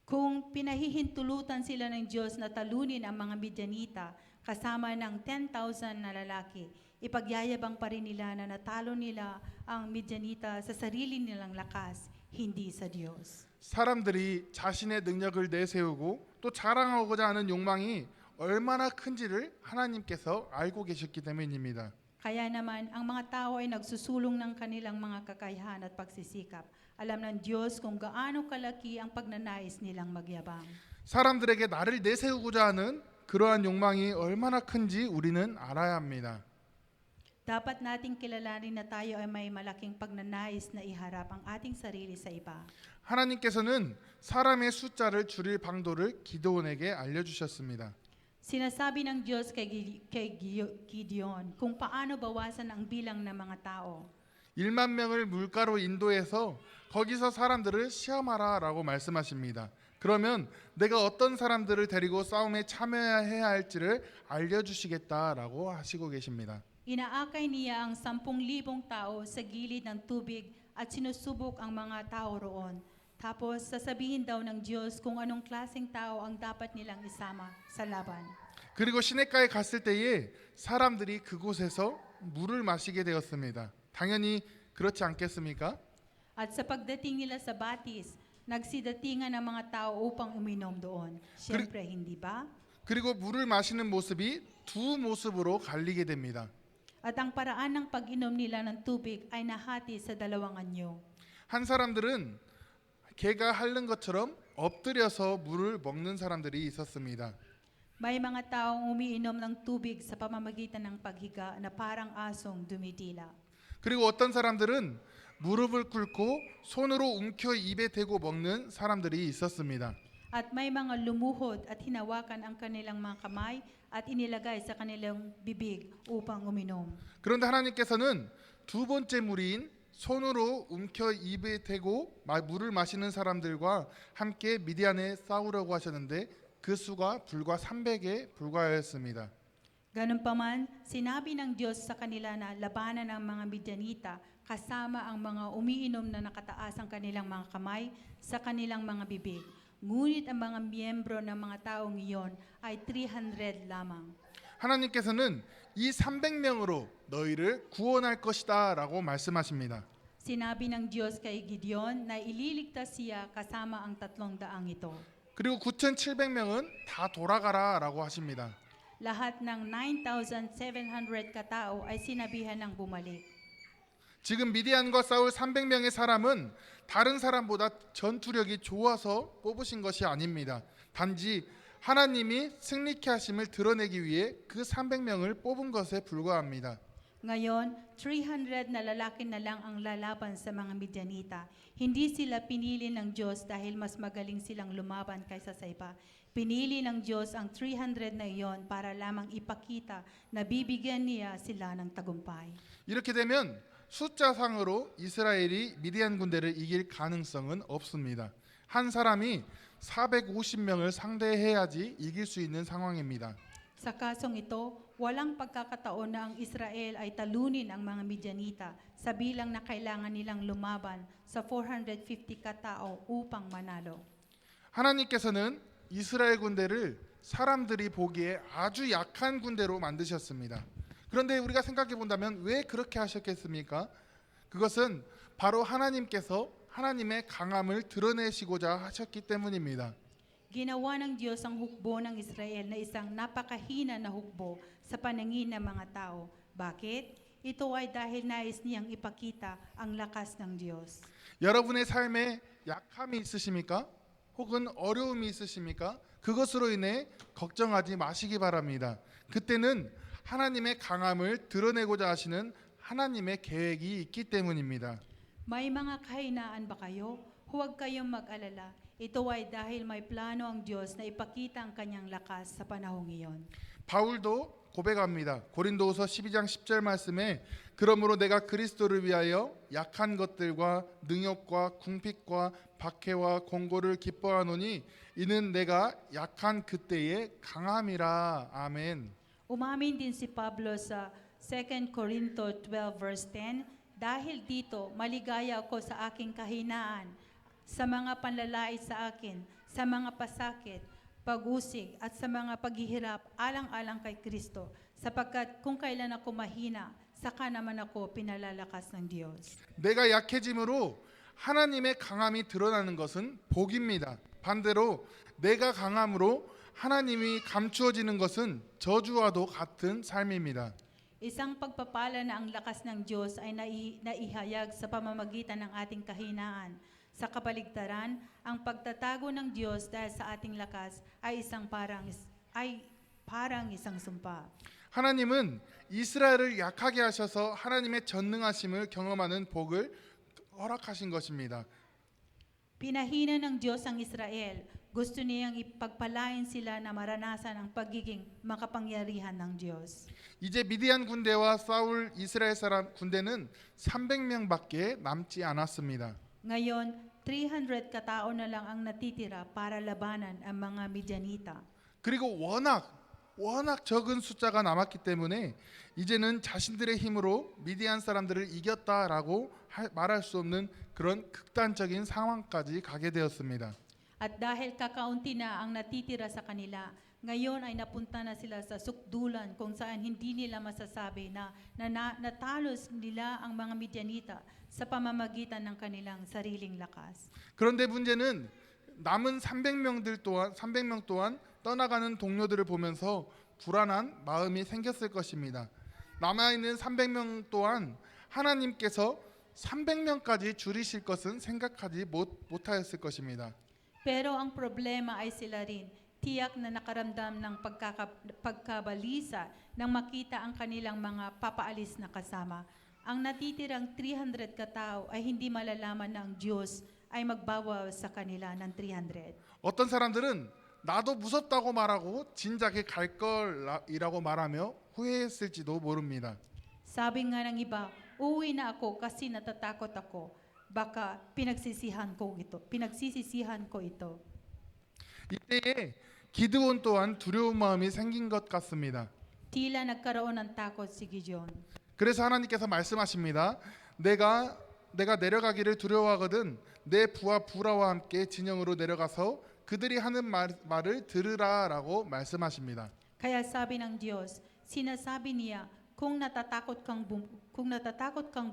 Kung pinahihintulutan sila ng Diyos na talunin ang mga Midianita kasama ng 10,000 na lalaki, ipagyayabang pa rin nila na natalo nila ang Midianita sa sarili nilang lakas, hindi sa Diyos. 사람들이 자신의 능력을 내세우고 또 자랑하고자 하는 욕망이 얼마나 큰지를 하나님께서 알고 계셨기 때문입니다. Kaya naman, ang mga tao ay nagsusulong ng kanilang mga kakayahan at pagsisikap. Alam ng Diyos kung gaano kalaki ang pagnanais nilang magyabang. 사람들에게 나를 내세우고자 하는 그러한 욕망이 얼마나 큰지 우리는 알아야 합니다. Dapat nating kilalanin na tayo ay may malaking pagnanais na iharap ang ating sarili sa iba. 하나님께서는 사람의 숫자를 줄일 방도를 기드온에게 알려주셨습니다. Sinasabi ng Diyos kay Gideon kung paano bawasan ang bilang ng mga tao. 1만 명을 물가로 인도해서 거기서 사람들을 시험하라라고 말씀하십니다. 그러면 내가 어떤 사람들을 데리고 싸움에 참여해야 할지를 알려주시겠다라고 하시고 계십니다. Inaakay niya ang 10,000 tao sa gilid ng tubig at sinusubok ang mga tao roon. Tapos sasabihin daw ng Diyos kung anong klaseng tao ang dapat nilang isama sa laban. 그리고 시냇가에 갔을 때에 사람들이 그곳에서 물을 마시게 되었습니다. 당연히 그렇지 않겠습니까? At sa pagdating nila sa batis, nagsidatingan ang mga tao upang uminom doon. Siyempre, hindi ba? 그리고 물을 마시는 모습이 두 모습으로 갈리게 됩니다. At ang paraan ng pag-inom nila ng tubig ay nahati sa dalawang anyo. 한 사람들은 개가 핥는 것처럼 엎드려서 물을 먹는 사람들이 있었습니다. May mga taong umiinom ng tubig sa pamamagitan ng paghiga na parang asong dumitila. 그리고 어떤 사람들은 무릎을 꿇고 손으로 움켜 입에 대고 먹는 사람들이 있었습니다. At may mga lumuhod at hinawakan ang kanilang mga kamay at inilagay sa kanilang bibig upang uminom. 그런데 하나님께서는 두 번째 무리인 손으로 움켜 입에 대고 물을 마시는 사람들과 함께 미디안에 싸우려고 하셨는데 그 수가 불과 300에 불과하였습니다. Ganun pa man, sinabi ng Diyos sa kanila na labanan ang mga Midianita kasama ang mga umiinom na nakataas ang kanilang mga kamay sa kanilang mga bibig. Ngunit ang mga miyembro ng mga taong iyon ay 300 lamang. 하나님께서는 이 300명으로 너희를 구원할 것이다 라고 말씀하십니다. Sinabi ng Diyos kay Gideon na ililigtas siya kasama ang 300 ito. 그리고 9,700명은 다 돌아가라 라고 하십니다. Lahat ng 9,700 katao ay sinabihan ng bumalik. 지금 미디안과 싸울 300명의 사람은 다른 사람보다 전투력이 좋아서 뽑으신 것이 아닙니다. 단지 하나님이 승리케 하심을 드러내기 위해 그 300명을 뽑은 것에 불과합니다. Ngayon, 300 na lalaki na lang ang lalaban sa mga Midianita. Hindi sila pinili ng Diyos dahil mas magaling silang lumaban kaysa sa iba. Pinili ng Diyos ang 300 na iyon para lamang ipakita na bibigyan niya sila ng tagumpay. 이렇게 되면 숫자상으로 이스라엘이 미디안 군대를 이길 가능성은 없습니다. 한 사람이 450명을 상대해야지 이길 수 있는 상황입니다. Sa kasong ito, walang pagkakataon na ang Israel ay talunin ang mga Midianita sa bilang na kailangan nilang lumaban sa 450 katao upang manalo. 하나님께서는 이스라엘 군대를 사람들이 보기에 아주 약한 군대로 만드셨습니다. 그런데 우리가 생각해 본다면 왜 그렇게 하셨겠습니까? 그것은 바로 하나님께서 하나님의 강함을 드러내시고자 하셨기 때문입니다. Ginawa ng Diyos ang hukbo ng Israel na isang napakahina na hukbo sa paningin ng mga tao. Bakit? Ito ay dahil nais niyang ipakita ang lakas ng Diyos. 여러분의 삶에 약함이 있으십니까? 혹은 어려움이 있으십니까? 그것으로 인해 걱정하지 마시기 바랍니다. 그때는 하나님의 강함을 드러내고자 하시는 하나님의 계획이 있기 때문입니다. May mga kahinaan ba kayo? Huwag kayong mag-alala. Ito ay dahil may plano ang Diyos na ipakita ang kanyang lakas sa panahong iyon. 바울도 고백합니다. 고린도후서 12장 10절 말씀에 그러므로 내가 그리스도를 위하여 약한 것들과 능욕과 궁핍과 박해와 공고를 기뻐하노니 이는 내가 약한 그때의 강함이라. 아멘. Umamin din si Pablo sa 2 Corinto 12 verse 10, dahil dito maligaya ako sa aking kahinaan, sa mga panlalait sa akin, sa mga pasakit, pag-usig at sa mga paghihirap alang-alang kay Kristo, sapagkat kung kailan ako mahina, saka naman ako pinalalakas ng Diyos. 내가 약해짐으로 하나님의 강함이 드러나는 것은 복입니다. 반대로 내가 강함으로 하나님이 감추어지는 것은 저주와도 같은 삶입니다. Isang pagpapala na ang lakas ng Diyos ay naihayag sa pamamagitan ng ating kahinaan. Sa kabaligtaran, ang pagtatago ng Diyos dahil sa ating lakas ay parang isang sumpa. 하나님은 이스라엘을 약하게 하셔서 하나님의 전능하심을 경험하는 복을 허락하신 것입니다. Pinahina ng Diyos ang Israel. Gusto niyang ipagpalain sila na maranasan ang pagiging makapangyarihan ng Diyos. 이제 미디안 군대와 싸울 이스라엘 사람 군대는 300명밖에 남지 않았습니다. Ngayon, 300 katao na lang ang natitira para labanan ang mga Midianita. 그리고 워낙 워낙 적은 숫자가 남았기 때문에 이제는 자신들의 힘으로 미디안 사람들을 이겼다라고 말할 수 없는 그런 극단적인 상황까지 가게 되었습니다. At dahil kakaunti na ang natitira sa kanila, ngayon ay napunta na sila sa sukdulan kung saan hindi nila masasabi na natalos nila ang mga Midianita sa pamamagitan ng kanilang sariling lakas. 그런데 문제는 남은 300명 또한 떠나가는 동료들을 보면서 불안한 마음이 생겼을 것입니다. 남아있는 300명 또한 하나님께서 300명까지 줄이실 것은 생각하지 못하였을 것입니다. Pero ang problema ay sila rin, tiyak na nakaramdam ng pagkabalisa nang makita ang kanilang mga papaalis na kasama. Ang natitirang 300 katao ay hindi malalaman na ang Diyos ay magbabawas sa kanila ng 300. 어떤 사람들은 나도 무섭다고 말하고 진작에 갈 걸이라고 말하며 후회했을지도 모릅니다. Sabi nga ng iba, uwi na ako kasi natatakot ako. Baka pinagsisisihan ko ito. 이때에 기드온 또한 두려운 마음이 생긴 것 같습니다. Tila nagkaroon ng takot si Gideon. 그래서 하나님께서 말씀하십니다. 내가 내려가기를 두려워하거든 내 부하 부라와 함께 진영으로 내려가서 그들이 하는 말을 들으라라고 말씀하십니다. Kaya sabi ng Diyos, sinasabi niya, kung natatakot kang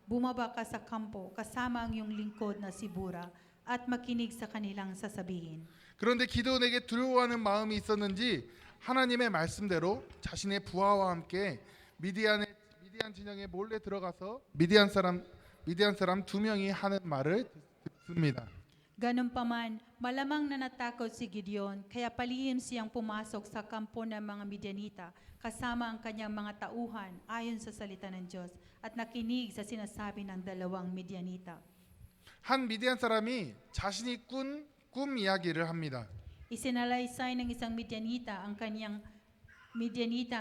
bumaba ka sa kampo kasama ang iyong lingkod na si Bura at makinig sa kanilang sasabihin. 그런데 기드온에게 두려워하는 마음이 있었는지 하나님의 말씀대로 자신의 부하와 함께 미디안 진영에 몰래 들어가서 미디안 사람 2명이 하는 말을 듣습니다. Ganun pa man, malamang na natakot si Gideon, kaya palihim siyang pumasok sa kampo ng mga Midianita kasama ang kanyang mga tauhan ayon sa salita ng Diyos at nakinig sa sinasabi ng dalawang Midianita. 한 미디안 사람이 자신이 꾼 꿈 이야기를 합니다. Isinalaysay ng isang Midianita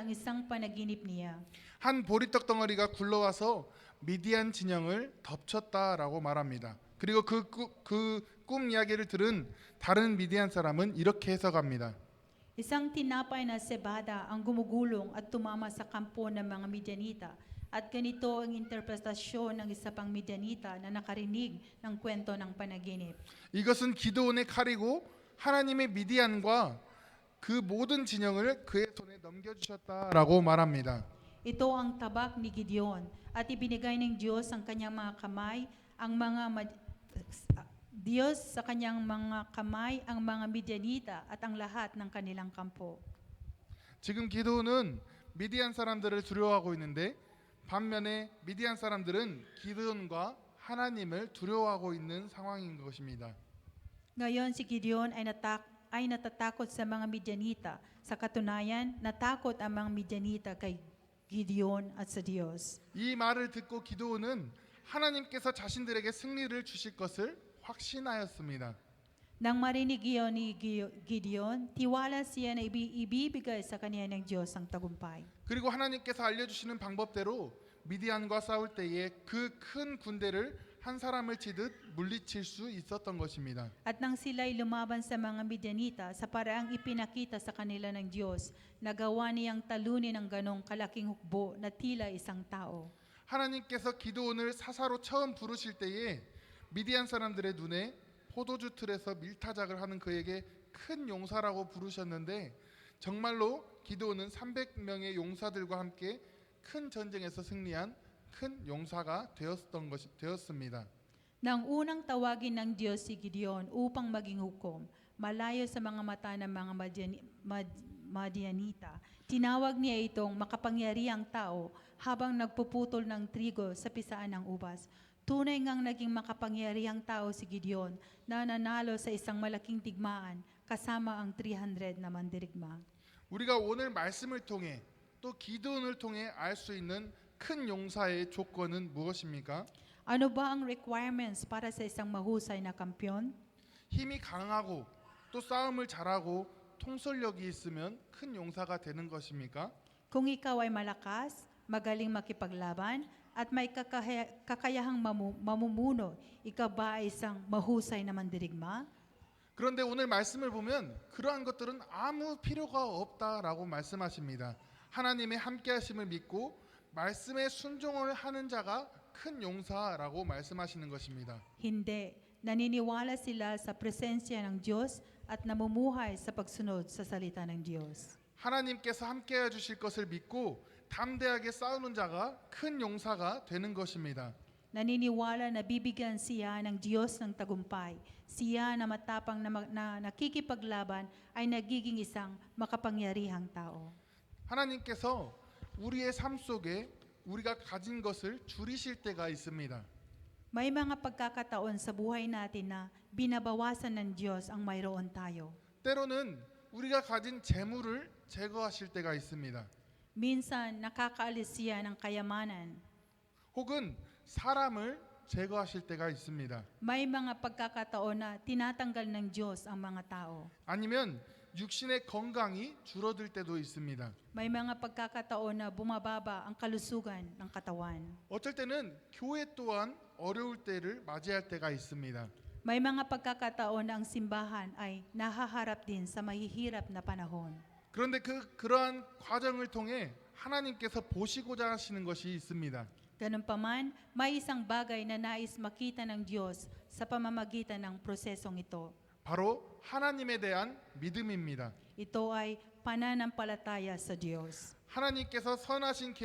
ang isang panaginip niya. 한 보리떡 덩어리가 굴러와서 미디안 진영을 덮쳤다라고 말합니다. 그리고 그 꿈 이야기를 들은 다른 미디안 사람은 이렇게 해석합니다. Isang tinapay na sebada ang gumugulong at tumama sa kampo ng mga Midianita. At ganito ang interpretasyon ng isa pang Midianita na nakarinig ng kwento ng panaginip. 이것은 기드온의 칼이고 하나님의 미디안과 그 모든 진영을 그의 손에 넘겨주셨다라고 말합니다. Ito ang tabak ni Gideon at ibinigay ng Diyos ang kanyang mga kamay Diyos sa kanyang mga kamay ang mga Midianita at ang lahat ng kanilang kampo. 지금 기드온은 미디안 사람들을 두려워하고 있는데 반면에 미디안 사람들은 기드온과 하나님을 두려워하고 있는 상황인 것입니다. Ngayon si Gideon ay natatakot sa mga Midianita. Sa katunayan, natakot ang mga Midianita kay Gideon at sa Diyos. 이 말을 듣고 기드온은 하나님께서 자신들에게 승리를 주실 것을 확신하였습니다. Nang marinig iyon ni Gideon, tiwala siya na ibibigay sa kanya ng Diyos ang tagumpay. 그리고 하나님께서 알려주시는 방법대로 미디안과 싸울 때에 그 큰 군대를 한 사람을 치듯 물리칠 수 있었던 것입니다. At nang sila'y lumaban sa mga Midianita sa paraang ipinakita sa kanila ng Diyos, nagawa niyang talunin ang ganong kalaking hukbo na tila isang tao. 하나님께서 기드온을 사사로 처음 부르실 때에 미디안 사람들의 눈에 포도주 틀에서 밀타작을 하는 그에게 큰 용사라고 부르셨는데 정말로 기드온은 300명의 용사들과 함께 큰 전쟁에서 승리한 큰 용사가 되었습니다. Nang unang tawagin ng Diyos si Gideon upang maging hukom, malayo sa mga mata ng mga Madianita, tinawag niya itong makapangyarihang tao habang nagpuputol ng trigo sa pisaan ng ubas. Tunay ngang naging makapangyarihang tao si Gideon na nanalo sa isang malaking digmaan kasama ang 300 na mandirigma. 우리가 오늘 말씀을 통해 또 기드온을 통해 알 수 있는 큰 용사의 조건은 무엇입니까? Ano ba ang requirements para sa isang mahusay na kampiyon? 힘이 강하고 또 싸움을 잘하고 통솔력이 있으면 큰 용사가 되는 것입니까? Kung ikaw ay malakas, magaling makipaglaban, at may kakayahang mamumuno, ikaw ba ay isang mahusay na mandirigma? 그런데 오늘 말씀을 보면 그러한 것들은 아무 필요가 없다라고 말씀하십니다. 하나님의 함께 하심을 믿고 말씀에 순종을 하는 자가 큰 용사라고 말씀하시는 것입니다. Hindi. Naniniwala sila sa presensya ng Diyos at namumuhay sa pagsunod sa salita ng Diyos. 하나님께서 함께 해 주실 것을 믿고 담대하게 싸우는 자가 큰 용사가 되는 것입니다. Naniniwala na bibigyan siya ng Diyos ng tagumpay. Siya na matapang na nakikipaglaban ay nagiging isang makapangyarihang tao. 하나님께서 우리의 삶 속에 우리가 가진 것을 줄이실 때가 있습니다. May mga pagkakataon sa buhay natin na binabawasan ng Diyos ang mayroon tayo. 때로는 우리가 가진 재물을 제거하실 때가 있습니다. Minsan nakakaalis siya ng kayamanan. 혹은 사람을 제거하실 때가 있습니다. May mga pagkakataon na tinatanggal ng Diyos ang mga tao. 아니면 육신의 건강이 줄어들 때도 있습니다. May mga pagkakataon na bumababa ang kalusugan ng katawan. 어쩔 때는 교회 또한 어려울 때를 맞이할 때가 있습니다. May mga pagkakataon na ang simbahan ay nahaharap din sa mahihirap na panahon. 그런데 그러한 과정을 통해 하나님께서 보시고자 하시는 것이 있습니다. Ganun pa man, may isang bagay na nais makita ng Diyos sa pamamagitan ng prosesong ito. 바로 하나님에 대한 믿음입니다. Ito ay pananampalataya sa Diyos. 하나님께서 선하신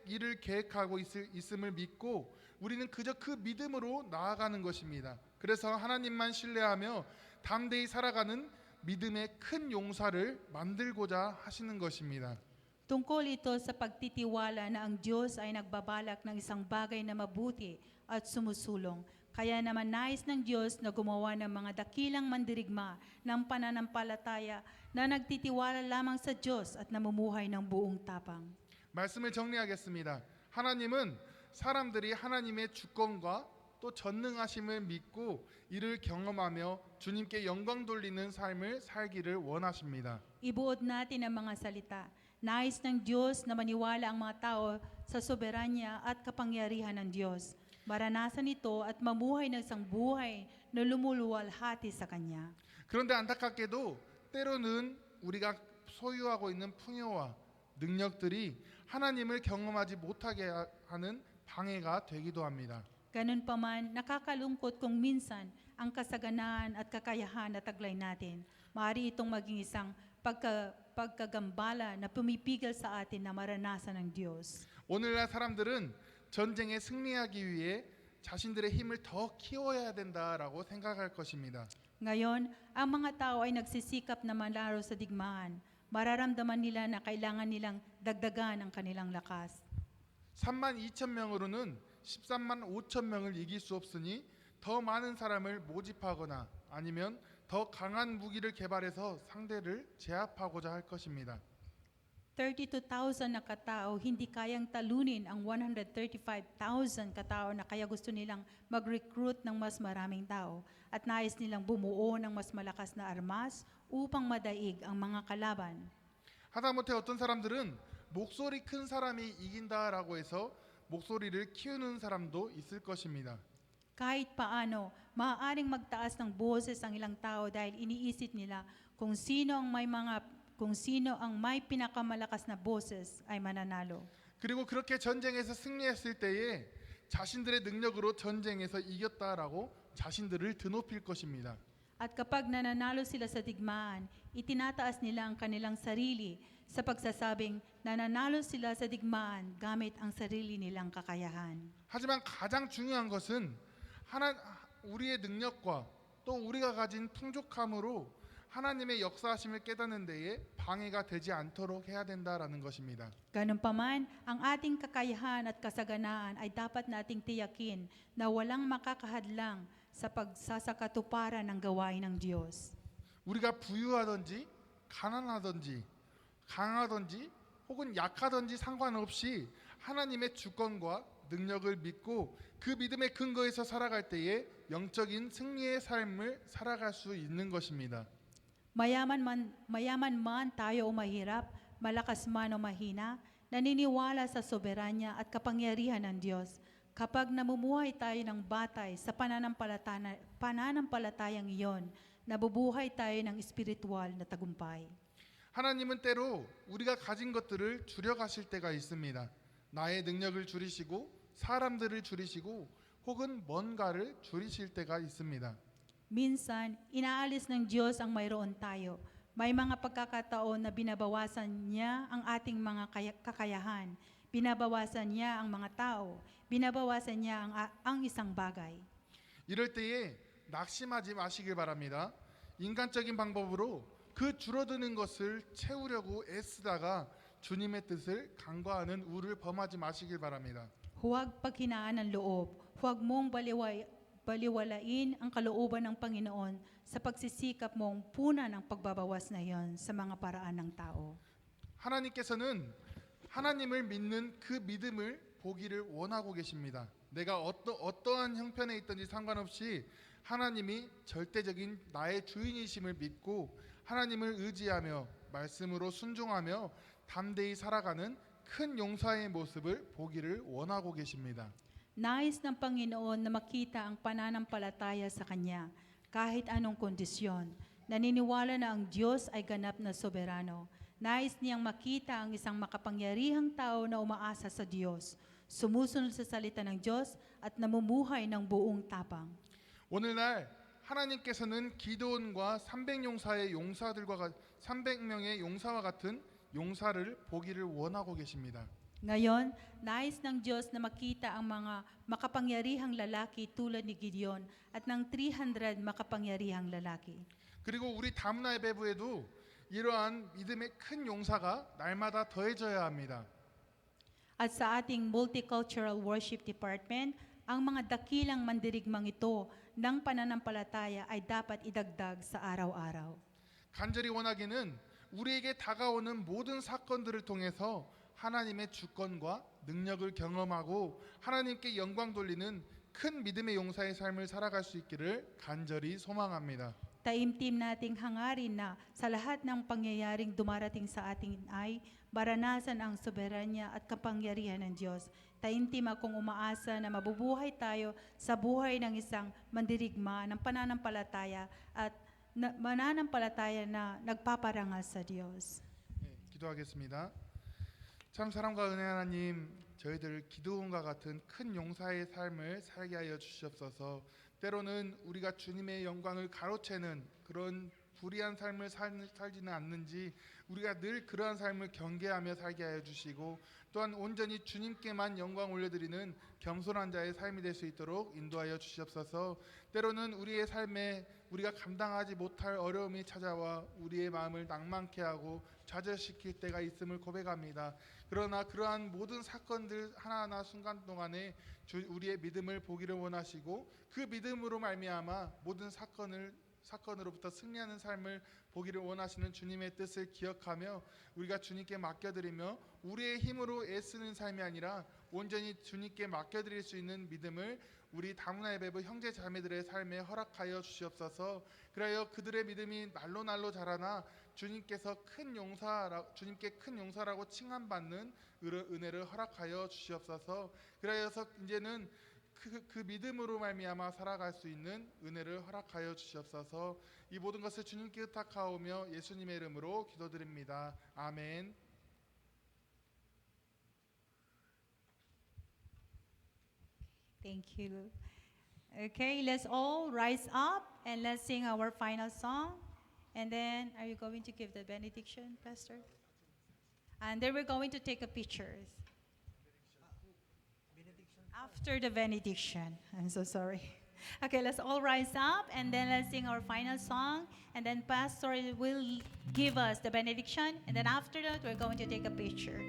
일을 계획하고 있음을 믿고 우리는 그저 그 믿음으로 나아가는 것입니다. 그래서 하나님만 신뢰하며 담대히 살아가는 믿음의 큰 용사를 만들고자 하시는 것입니다. Tungkol ito sa pagtitiwala na ang Diyos ay nagbabalak ng isang bagay na mabuti at sumusulong. Kaya naman nais ng Diyos na gumawa ng mga dakilang mandirigma ng pananampalataya na nagtitiwala lamang sa Diyos at namumuhay ng buong tapang. 말씀을 정리하겠습니다. 하나님은 사람들이 하나님의 주권과 또 전능하심을 믿고 이를 경험하며 주님께 영광 돌리는 삶을 살기를 원하십니다. Ibuod natin ang mga salita. Nais ng Diyos na maniwala ang mga tao sa soberanya at kapangyarihan ng Diyos. Maranasan ito at mamuhay ng isang buhay na lumuluwalhati sa Kanya. 그런데 안타깝게도 때로는 우리가 소유하고 있는 풍요와 능력들이 하나님을 경험하지 못하게 하는 방해가 되기도 합니다. Ganun pa man, nakakalungkot kung minsan ang kasaganaan at kakayahan na taglay natin. Maaari itong maging isang pagkagambala na pumipigil sa atin na maranasan ng Diyos. 오늘날 사람들은 전쟁에 승리하기 위해 자신들의 힘을 더 키워야 된다라고 생각할 것입니다. Ngayon, ang mga tao ay nagsisikap na manlaro sa digmaan. Mararamdaman nila na kailangan nilang dagdagan ang kanilang lakas. 32,000명으로는 13만 5천 명을 이길 수 없으니 더 많은 사람을 모집하거나 아니면 더 강한 무기를 개발해서 상대를 제압하고자 할 것입니다. 32,000 na katao, hindi kayang talunin ang 135,000 katao na kaya gusto nilang mag-recruit ng mas maraming tao at nais nilang bumuo ng mas malakas na armas upang madaig ang mga kalaban. 하다못해 어떤 사람들은 목소리 큰 사람이 이긴다라고 해서 목소리를 키우는 사람도 있을 것입니다. Kahit paano, maaaring magtaas ng boses ang ilang tao dahil iniisip nila kung sino ang may pinakamalakas na boses ay mananalo. 그리고 그렇게 전쟁에서 승리했을 때에 자신들의 능력으로 전쟁에서 이겼다라고 자신들을 드높일 것입니다. At kapag nananalo sila sa digmaan, itinataas nila ang kanilang sarili sa pagsasabing nananalo sila sa digmaan gamit ang sarili nilang kakayahan. 하지만 가장 중요한 것은 우리의 능력과 또 우리가 가진 풍족함으로 하나님의 역사하심을 깨닫는 데에 방해가 되지 않도록 해야 된다라는 것입니다. Ganun pa man, ang ating kakayahan at kasaganaan ay dapat nating tiyakin na walang makakahadlang sa pagsasakatuparan ng gawain ng Diyos. 우리가 부유하든지 가난하든지 강하든지 혹은 약하든지 상관없이 하나님의 주권과 능력을 믿고 그 믿음의 근거에서 살아갈 때에 영적인 승리의 삶을 살아갈 수 있는 것입니다. Mayaman man tayo o mahirap, malakas man o mahina, naniniwala sa soberanya at kapangyarihan ng Diyos. Kapag namumuhay tayo ng batay sa pananampalatayang iyon, nabubuhay tayo ng espiritual na tagumpay. 하나님은 때로 우리가 가진 것들을 줄여가실 때가 있습니다. 나의 능력을 줄이시고 사람들을 줄이시고 혹은 뭔가를 줄이실 때가 있습니다. Minsan, inaalis ng Diyos ang mayroon tayo. May mga pagkakataon na binabawasan niya ang ating mga kakayahan. Binabawasan niya ang mga tao. Binabawasan niya ang isang bagay. 이럴 때에 낙심하지 마시길 바랍니다. 인간적인 방법으로 그 줄어드는 것을 채우려고 애쓰다가 주님의 뜻을 간과하는 우를 범하지 마시길 바랍니다. Huwag paghinaan ng loob. Huwag mong baliwalain ang kalooban ng Panginoon sa pagsisikap mong punan ang pagbabawas na iyon sa mga paraan ng tao. 하나님께서는 하나님을 믿는 그 믿음을 보기를 원하고 계십니다. 내가 어떠한 형편에 있든지 상관없이 하나님이 절대적인 나의 주인이심을 믿고 하나님을 의지하며 말씀으로 순종하며 담대히 살아가는 큰 용사의 모습을 보기를 원하고 계십니다. Nais ng Panginoon na makita ang pananampalataya sa Kanya kahit anong kondisyon. Naniniwala na ang Diyos ay ganap na soberano. Nais niyang makita ang isang makapangyarihang tao na umaasa sa Diyos, sumusunod sa salita ng Diyos at namumuhay ng buong tapang. 오늘날 하나님께서는 기드온과 300명의 용사와 같은 용사를 보기를 원하고 계십니다. Ngayon, nais ng Diyos na makita ang mga makapangyarihang lalaki tulad ni Gideon at ng 300 makapangyarihang lalaki. 그리고 우리 다문화 예배부에도 이러한 믿음의 큰 용사가 날마다 더해져야 합니다. At sa ating Multicultural Worship Department, ang mga dakilang mandirigmang ito ng pananampalataya ay dapat idagdag sa araw-araw. 간절히 원하기는 우리에게 다가오는 모든 사건들을 통해서 하나님의 주권과 능력을 경험하고 하나님께 영광 돌리는 큰 믿음의 용사의 삶을 살아갈 수 있기를 간절히 소망합니다. Taimtim nating hangarin na sa lahat ng pangyayaring dumarating sa atin ay maranasan ang soberanya at kapangyarihan ng Diyos. Taimtim akong umaasa na mabubuhay tayo sa buhay ng isang mandirigma ng pananampalataya at mananampalataya na nagpaparangal sa Diyos. 네, 기도하겠습니다. 참 사랑과 은혜 하나님, 저희들 기드온과 같은 큰 용사의 삶을 살게 하여 주시옵소서. 때로는 우리가 주님의 영광을 가로채는 그런 불의한 삶을 살지는 않는지 우리가 늘 그러한 삶을 경계하며 살게 하여 주시고 또한 온전히 주님께만 영광 올려드리는 겸손한 자의 삶이 될 수 있도록 인도하여 주시옵소서. 때로는 우리의 삶에 우리가 감당하지 못할 어려움이 찾아와 우리의 마음을 낭만케 하고 좌절시킬 때가 있음을 고백합니다. 그러나 그러한 모든 사건들 하나하나 순간 동안에 우리의 믿음을 보기를 원하시고 그 믿음으로 말미암아 모든 사건으로부터 승리하는 삶을 보기를 원하시는 주님의 뜻을 기억하며 우리가 주님께 맡겨드리며 우리의 힘으로 애쓰는 삶이 아니라 온전히 주님께 맡겨드릴 수 있는 믿음을 우리 다문화 예배부 형제 자매들의 삶에 허락하여 주시옵소서. 그래야 그들의 믿음이 날로 자라나 주님께 큰 용사라고 칭함받는 은혜를 허락하여 주시옵소서. 그래서 이제는 그 믿음으로 말미암아 살아갈 수 있는 은혜를 허락하여 주시옵소서. 이 모든 것을 주님께 의탁하오며 예수님의 이름으로 기도드립니다. 아멘. Thank you. Okay, let's all rise up and let's sing our final song. And then, are you going to give the benediction, Pastor? And then we're going to take a pictures. After the benediction. I'm so sorry. Okay, let's all rise up and then let's sing our final song. And then Pastor will give us the benediction. And then after that, we're going to take a picture.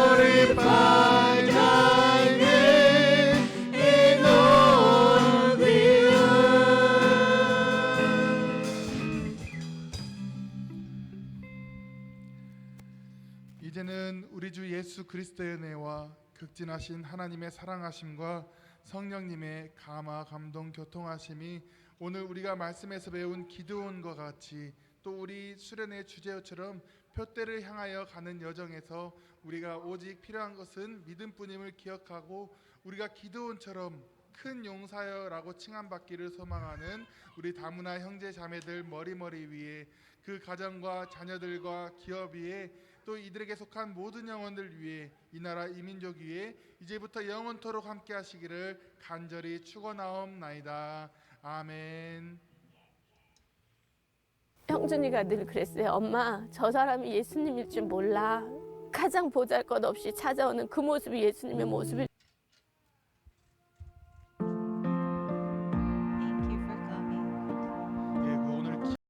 Glorify thy name in all the 이제는 우리 주 예수 그리스도의 은혜와 극진하신 하나님의 사랑하심과 성령님의 감화 감동 교통하심이 오늘 우리가 말씀에서 배운 기드온과 같이 또 우리 수련의 주제어처럼 표대를 향하여 가는 여정에서 우리가 오직 필요한 것은 믿음뿐임을 기억하고 우리가 기드온처럼 큰 용사여라고 칭함받기를 소망하는 우리 다문화 형제 자매들 머리머리 위에 그 가정과 자녀들과 기업 위에 또 이들에게 속한 모든 영혼들 위해 이 나라 이 민족 위에 이제부터 영원토록 함께 하시기를 간절히 축원하옵나이다. 아멘. 형준이가 늘 그랬어요. 엄마, 저 사람이 예수님일 줄 몰라. 가장 보잘것없이 찾아오는 그 모습이 예수님의 모습일